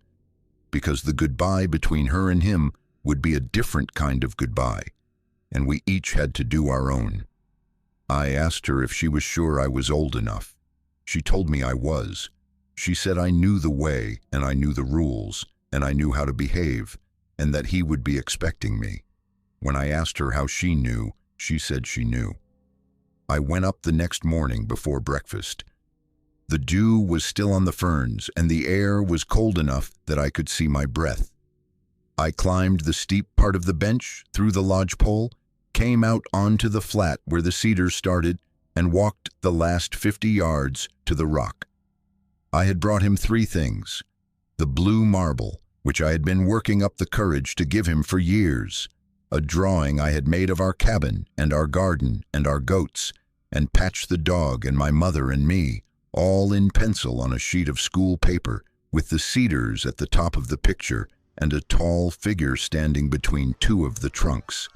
because the goodbye between her and him would be a different kind of goodbye, and we each had to do our own. I asked her if she was sure I was old enough. She told me I was. She said I knew the way, and I knew the rules, and I knew how to behave, and that he would be expecting me. When I asked her how she knew, she said she knew. I went up the next morning before breakfast. The dew was still on the ferns, and the air was cold enough that I could see my breath. I climbed the steep part of the bench through the lodgepole, came out onto the flat where the cedars started, and walked the last 50 yards to the rock. I had brought him 3 things: the blue marble, which I had been working up the courage to give him for years, a drawing I had made of our cabin and our garden and our goats, and Patch the dog and my mother and me, all in pencil on a sheet of school paper, with the cedars at the top of the picture and a tall figure standing between 2 of the trunks,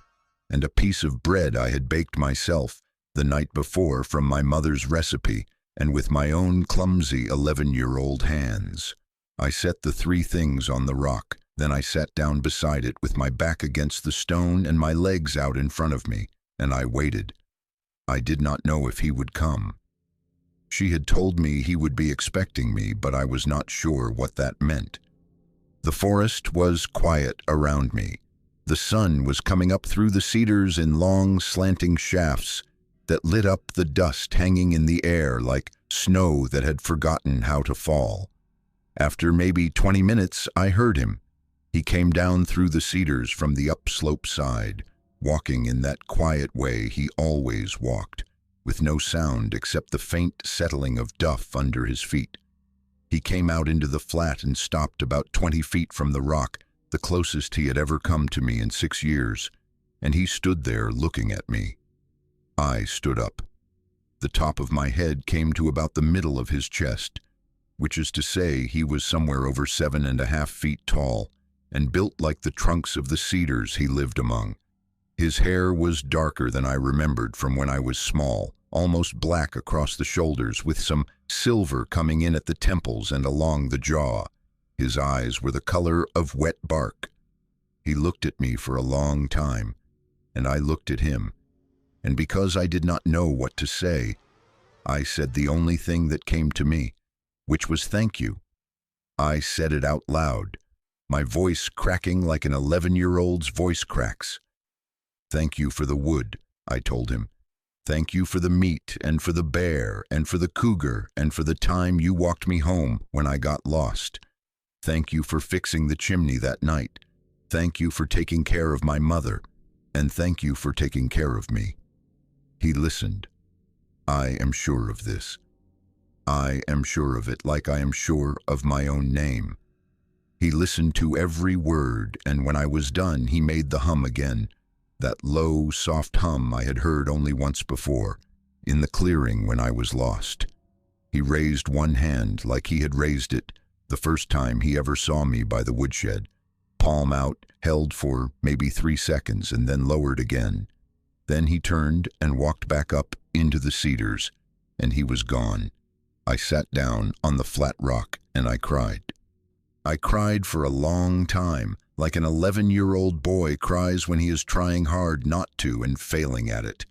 and a piece of bread I had baked myself the night before from my mother's recipe and with my own clumsy 11-year-old hands. I set the 3 things on the rock. Then I sat down beside it with my back against the stone and my legs out in front of me, and I waited. I did not know if he would come. She had told me he would be expecting me, but I was not sure what that meant. The forest was quiet around me. The sun was coming up through the cedars in long, slanting shafts that lit up the dust hanging in the air like snow that had forgotten how to fall. After maybe 20 minutes, I heard him. He came down through the cedars from the upslope side, walking in that quiet way he always walked, with no sound except the faint settling of duff under his feet. He came out into the flat and stopped about 20 feet from the rock, the closest he had ever come to me in 6 years, and he stood there looking at me. I stood up. The top of my head came to about the middle of his chest, which is to say he was somewhere over 7.5 feet tall, and built like the trunks of the cedars he lived among. His hair was darker than I remembered from when I was small, almost black across the shoulders, with some silver coming in at the temples and along the jaw. His eyes were the color of wet bark. He looked at me for a long time, and I looked at him, and because I did not know what to say, I said the only thing that came to me, which was thank you. I said it out loud, my voice cracking like an 11-year-old's voice cracks. Thank you for the wood, I told him. Thank you for the meat and for the bear and for the cougar and for the time you walked me home when I got lost. Thank you for fixing the chimney that night. Thank you for taking care of my mother, and thank you for taking care of me. He listened. I am sure of this. I am sure of it like I am sure of my own name. He listened to every word, and when I was done, he made the hum again, that low, soft hum I had heard only once before, in the clearing when I was lost. He raised one hand like he had raised it the first time he ever saw me by the woodshed, palm out, held for maybe 3 seconds, and then lowered again. Then he turned and walked back up into the cedars, and he was gone. I sat down on the flat rock and I cried. I cried for a long time, like an 11-year-old boy cries when he is trying hard not to and failing at it.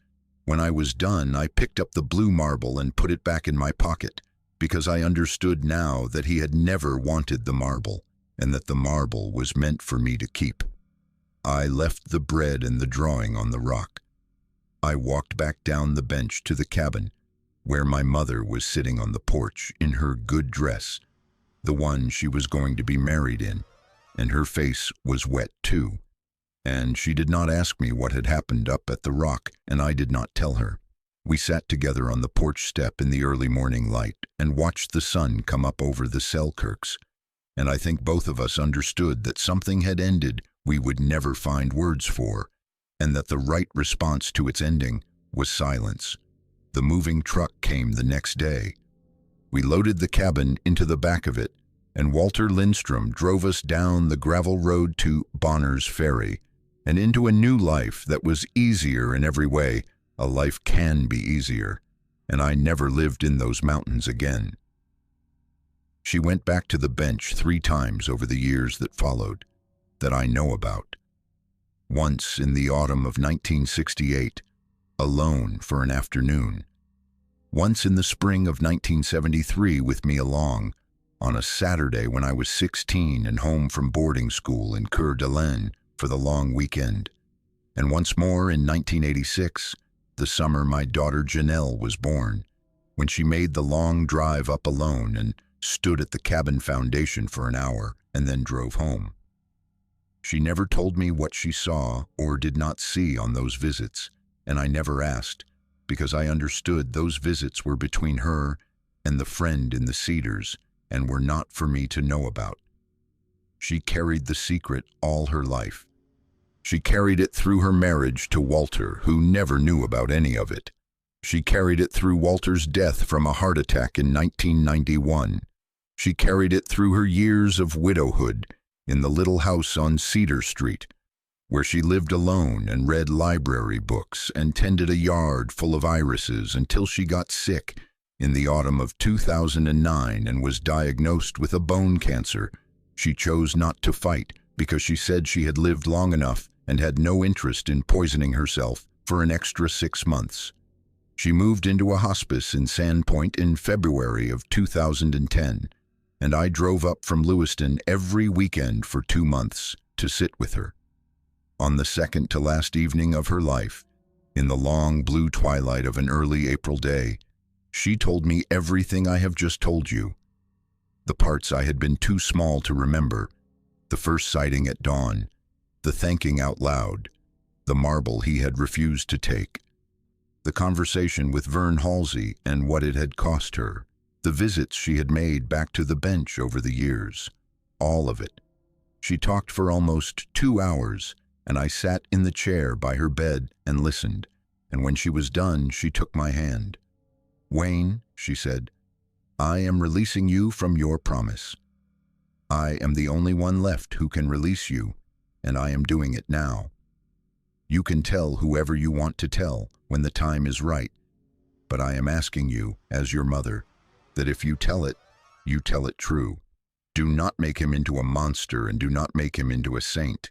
When I was done, I picked up the blue marble and put it back in my pocket, because I understood now that he had never wanted the marble, and that the marble was meant for me to keep. I left the bread and the drawing on the rock. I walked back down the bench to the cabin, where my mother was sitting on the porch in her good dress, the one she was going to be married in, and her face was wet too. And she did not ask me what had happened up at the rock, and I did not tell her. We sat together on the porch step in the early morning light and watched the sun come up over the Selkirks, and I think both of us understood that something had ended we would never find words for, and that the right response to its ending was silence. The moving truck came the next day. We loaded the cabin into the back of it, and Walter Lindstrom drove us down the gravel road to Bonner's Ferry, and into a new life that was easier in every way. A life can be easier, and I never lived in those mountains again. She went back to the bench 3 times over the years that followed, that I know about. Once in the autumn of 1968, alone for an afternoon. Once in the spring of 1973 with me along, on a Saturday when I was 16 and home from boarding school in Coeur d'Alene for the long weekend. And once more in 1986, the summer my daughter Janelle was born, when she made the long drive up alone and stood at the cabin foundation for an hour and then drove home. She never told me what she saw or did not see on those visits, and I never asked, because I understood those visits were between her and the friend in the cedars and were not for me to know about. She carried the secret all her life. She carried it through her marriage to Walter, who never knew about any of it. She carried it through Walter's death from a heart attack in 1991. She carried it through her years of widowhood in the little house on Cedar Street, where she lived alone and read library books and tended a yard full of irises until she got sick in the autumn of 2009 and was diagnosed with a bone cancer she chose not to fight because she said she had lived long enough and had no interest in poisoning herself for an extra 6 months. She moved into a hospice in Sandpoint in February of 2010, and I drove up from Lewiston every weekend for 2 months to sit with her. On the second to last evening of her life, in the long blue twilight of an early April day, she told me everything I have just told you. The parts I had been too small to remember, the first sighting at dawn, the thanking out loud, the marble he had refused to take, the conversation with Vern Halsey and what it had cost her, the visits she had made back to the bench over the years, all of it. She talked for almost 2 hours, and I sat in the chair by her bed and listened, and when she was done, she took my hand. "Wayne," she said, "I am releasing you from your promise. I am the only one left who can release you, and I am doing it now. You can tell whoever you want to tell when the time is right, but I am asking you, as your mother, that if you tell it true. Do not make him into a monster and do not make him into a saint.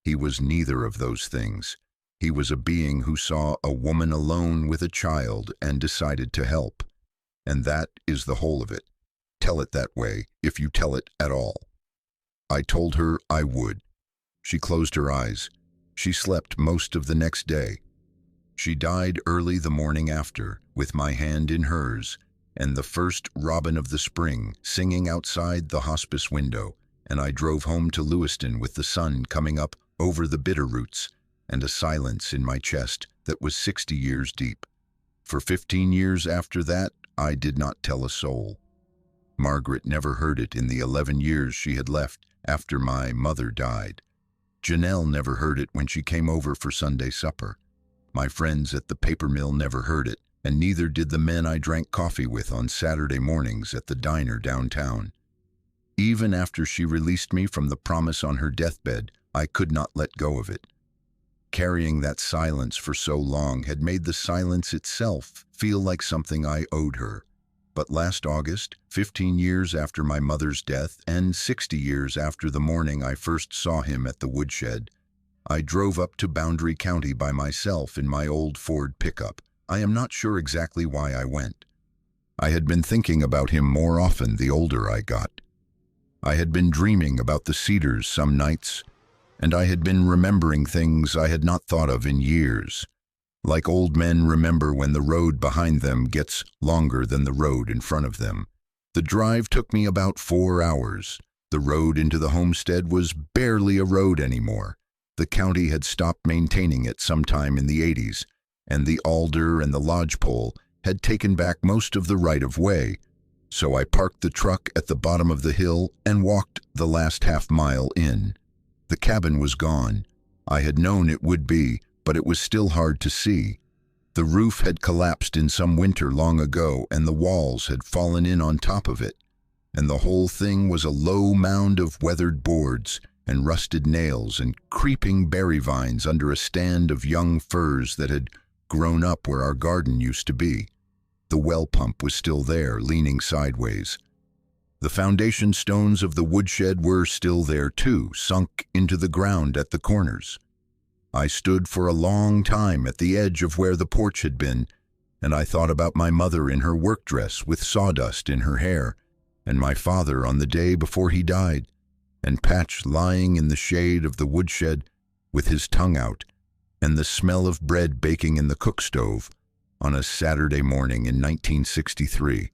He was neither of those things. He was a being who saw a woman alone with a child and decided to help. And that is the whole of it. Tell it that way, if you tell it at all." I told her I would. She closed her eyes. She slept most of the next day. She died early the morning after, with my hand in hers, and the first robin of the spring singing outside the hospice window, and I drove home to Lewiston with the sun coming up over the bitter roots and a silence in my chest that was 60 years deep. For 15 years after that, I did not tell a soul. Margaret never heard it in the 11 years she had left after my mother died. Janelle never heard it when she came over for Sunday supper. My friends at the paper mill never heard it, and neither did the men I drank coffee with on Saturday mornings at the diner downtown. Even after she released me from the promise on her deathbed, I could not let go of it. Carrying that silence for so long had made the silence itself feel like something I owed her. But last August, 15 years after my mother's death and 60 years after the morning I first saw him at the woodshed, I drove up to Boundary County by myself in my old Ford pickup. I am not sure exactly why I went. I had been thinking about him more often the older I got. I had been dreaming about the cedars some nights, and I had been remembering things I had not thought of in years. Like old men remember when the road behind them gets longer than the road in front of them. The drive took me about 4 hours. The road into the homestead was barely a road anymore. The county had stopped maintaining it sometime in the 80s, and the alder and the lodgepole had taken back most of the right-of-way. So I parked the truck at the bottom of the hill and walked the last half-mile in. The cabin was gone. I had known it would be, but it was still hard to see. The roof had collapsed in some winter long ago, and the walls had fallen in on top of it, and the whole thing was a low mound of weathered boards and rusted nails and creeping berry vines under a stand of young firs that had grown up where our garden used to be. The well pump was still there, leaning sideways. The foundation stones of the woodshed were still there too, sunk into the ground at the corners. I stood for a long time at the edge of where the porch had been, and I thought about my mother in her work dress with sawdust in her hair, and my father on the day before he died, and Patch lying in the shade of the woodshed with his tongue out, and the smell of bread baking in the cook stove on a Saturday morning in 1963.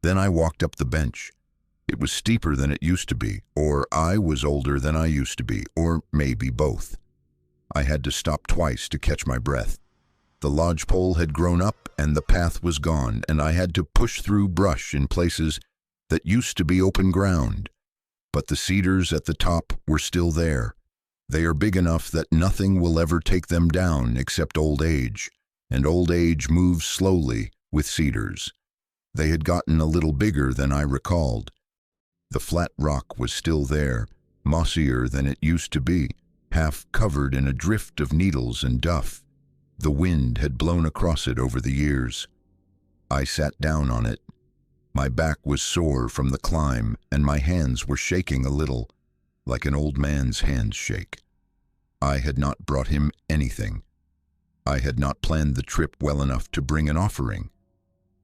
Then I walked up the bench. It was steeper than it used to be, or I was older than I used to be, or maybe both. I had to stop twice to catch my breath. The lodgepole had grown up and the path was gone, and I had to push through brush in places that used to be open ground. But the cedars at the top were still there. They are big enough that nothing will ever take them down except old age, and old age moves slowly with cedars. They had gotten a little bigger than I recalled. The flat rock was still there, mossier than it used to be, half covered in a drift of needles and duff. The wind had blown across it over the years. I sat down on it. My back was sore from the climb, and my hands were shaking a little, like an old man's hands shake. I had not brought him anything. I had not planned the trip well enough to bring an offering.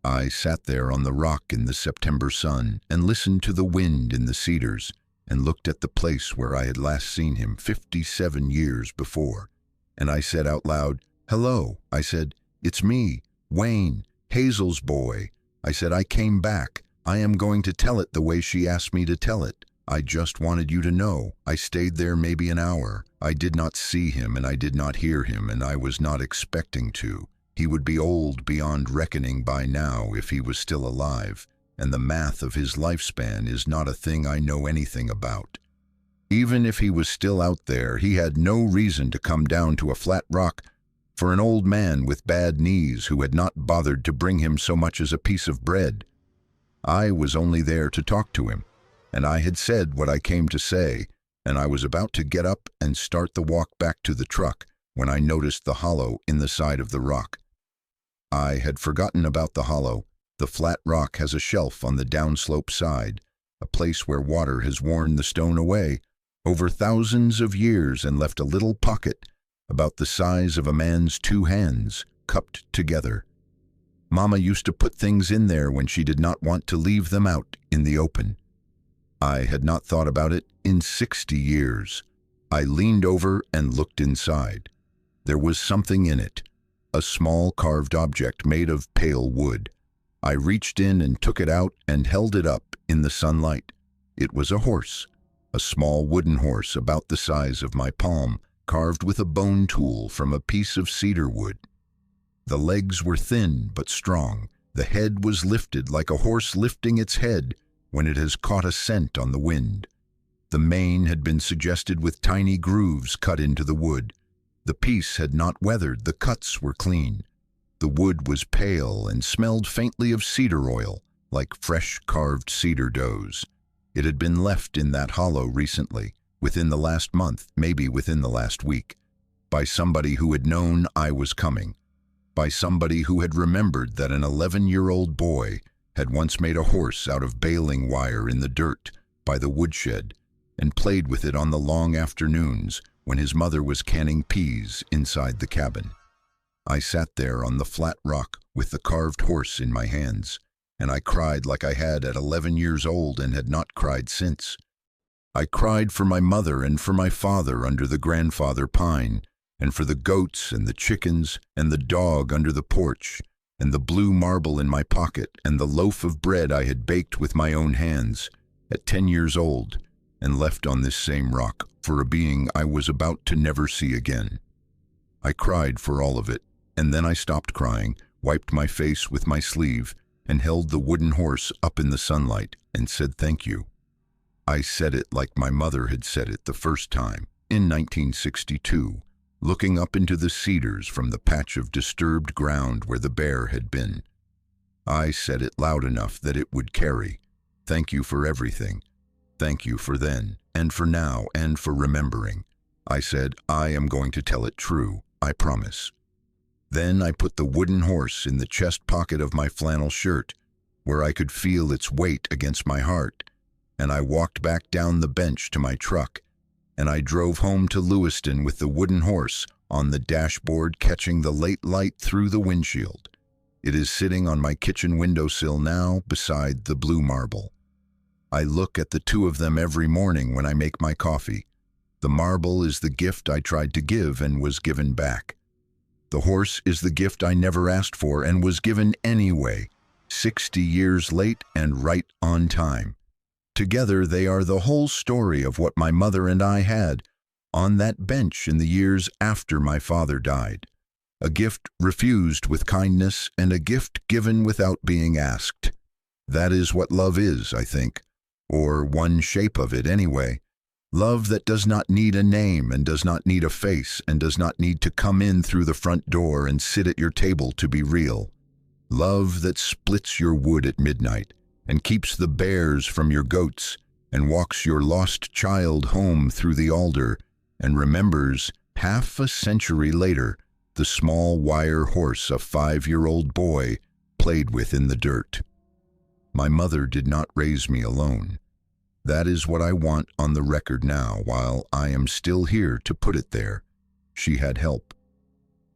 I sat there on the rock in the September sun and listened to the wind in the cedars and looked at the place where I had last seen him 57 years before. And I said out loud, "Hello," I said, "it's me, Wayne, Hazel's boy." I said, "I came back. I am going to tell it the way she asked me to tell it. I just wanted you to know. I stayed there maybe an hour. I did not see him and I did not hear him, and I was not expecting to. He would be old beyond reckoning by now if he was still alive, and the math of his lifespan is not a thing I know anything about. Even if he was still out there, he had no reason to come down to a flat rock for an old man with bad knees who had not bothered to bring him so much as a piece of bread. I was only there to talk to him, and I had said what I came to say, and I was about to get up and start the walk back to the truck when I noticed the hollow in the side of the rock. I had forgotten about the hollow. The flat rock has a shelf on the downslope side, a place where water has worn the stone away over thousands of years and left a little pocket about the size of a man's two hands, cupped together. Mama used to put things in there when she did not want to leave them out in the open. I had not thought about it in 60 years. I leaned over and looked inside. There was something in it, a small carved object made of pale wood. I reached in and took it out and held it up in the sunlight. It was a horse, a small wooden horse about the size of my palm, carved with a bone tool from a piece of cedar wood. The legs were thin but strong. The head was lifted like a horse lifting its head when it has caught a scent on the wind. The mane had been suggested with tiny grooves cut into the wood. The piece had not weathered, the cuts were clean. The wood was pale and smelled faintly of cedar oil, like fresh carved cedar doughs. It had been left in that hollow recently, within the last month, maybe within the last week, by somebody who had known I was coming, by somebody who had remembered that an 11-year-old boy had once made a horse out of baling wire in the dirt by the woodshed and played with it on the long afternoons when his mother was canning peas inside the cabin. I sat there on the flat rock with the carved horse in my hands, and I cried like I had at 11 years old and had not cried since. I cried for my mother and for my father under the grandfather pine, and for the goats and the chickens and the dog under the porch, and the blue marble in my pocket and the loaf of bread I had baked with my own hands at 10 years old and left on this same rock for a being I was about to never see again. I cried for all of it, and then I stopped crying, wiped my face with my sleeve, and held the wooden horse up in the sunlight and said thank you. I said it like my mother had said it the first time, in 1962, looking up into the cedars from the patch of disturbed ground where the bear had been. I said it loud enough that it would carry. Thank you for everything. Thank you for then, and for now, and for remembering. I said, I am going to tell it true, I promise. Then I put the wooden horse in the chest pocket of my flannel shirt, where I could feel its weight against my heart, and I walked back down the bench to my truck, and I drove home to Lewiston with the wooden horse on the dashboard catching the late light through the windshield. It is sitting on my kitchen windowsill now beside the blue marble. I look at the two of them every morning when I make my coffee. The marble is the gift I tried to give and was given back. The horse is the gift I never asked for and was given anyway, 60 years late and right on time. Together they are the whole story of what my mother and I had on that bench in the years after my father died. A gift refused with kindness and a gift given without being asked. That is what love is, I think, or one shape of it anyway. Love that does not need a name and does not need a face and does not need to come in through the front door and sit at your table to be real. Love that splits your wood at midnight and keeps the bears from your goats and walks your lost child home through the alder and remembers, half a century later, the small wire horse a 5-year-old boy played with in the dirt. My mother did not raise me alone. That is what I want on the record now while I am still here to put it there. She had help.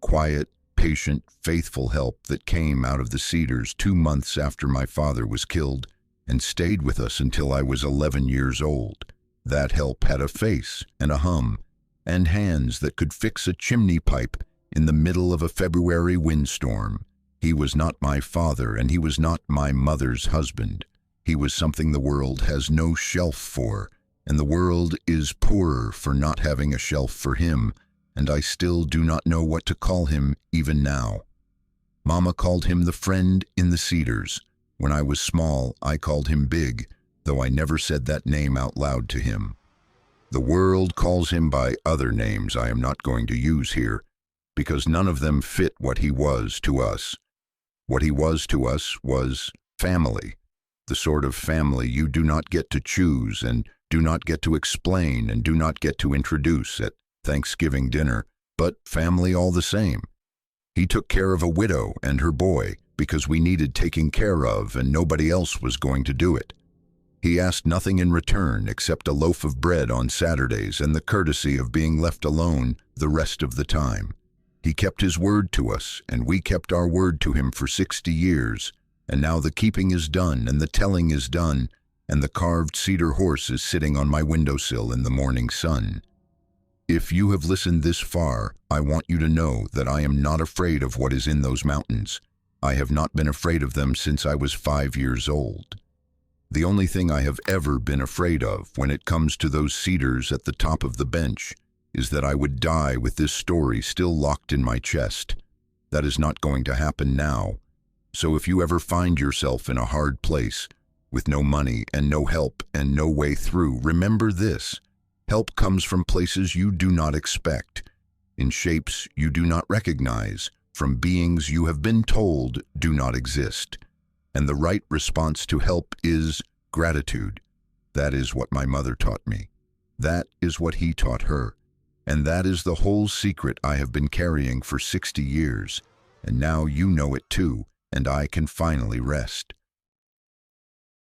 Quiet, patient, faithful help that came out of the cedars 2 months after my father was killed and stayed with us until I was 11 years old. That help had a face and a hum and hands that could fix a chimney pipe in the middle of a February windstorm. He was not my father and he was not my mother's husband. He was something the world has no shelf for, and the world is poorer for not having a shelf for him, and I still do not know what to call him even now. Mama called him the friend in the cedars. When I was small, I called him Big, though I never said that name out loud to him. The world calls him by other names I am not going to use here, because none of them fit what he was to us. What he was to us was family, the sort of family you do not get to choose and do not get to explain and do not get to introduce at Thanksgiving dinner, but family all the same. He took care of a widow and her boy because we needed taking care of and nobody else was going to do it. He asked nothing in return except a loaf of bread on Saturdays and the courtesy of being left alone the rest of the time. He kept his word to us, and we kept our word to him for 60 years, and now the keeping is done and the telling is done, and the carved cedar horse is sitting on my windowsill in the morning sun. If you have listened this far, I want you to know that I am not afraid of what is in those mountains. I have not been afraid of them since I was 5 years old. The only thing I have ever been afraid of when it comes to those cedars at the top of the bench is that I would die with this story still locked in my chest. That is not going to happen now. So if you ever find yourself in a hard place, with no money and no help and no way through, remember this. Help comes from places you do not expect, in shapes you do not recognize, from beings you have been told do not exist. And the right response to help is gratitude. That is what my mother taught me. That is what he taught her. And that is the whole secret I have been carrying for 60 years. And now you know it too, and I can finally rest.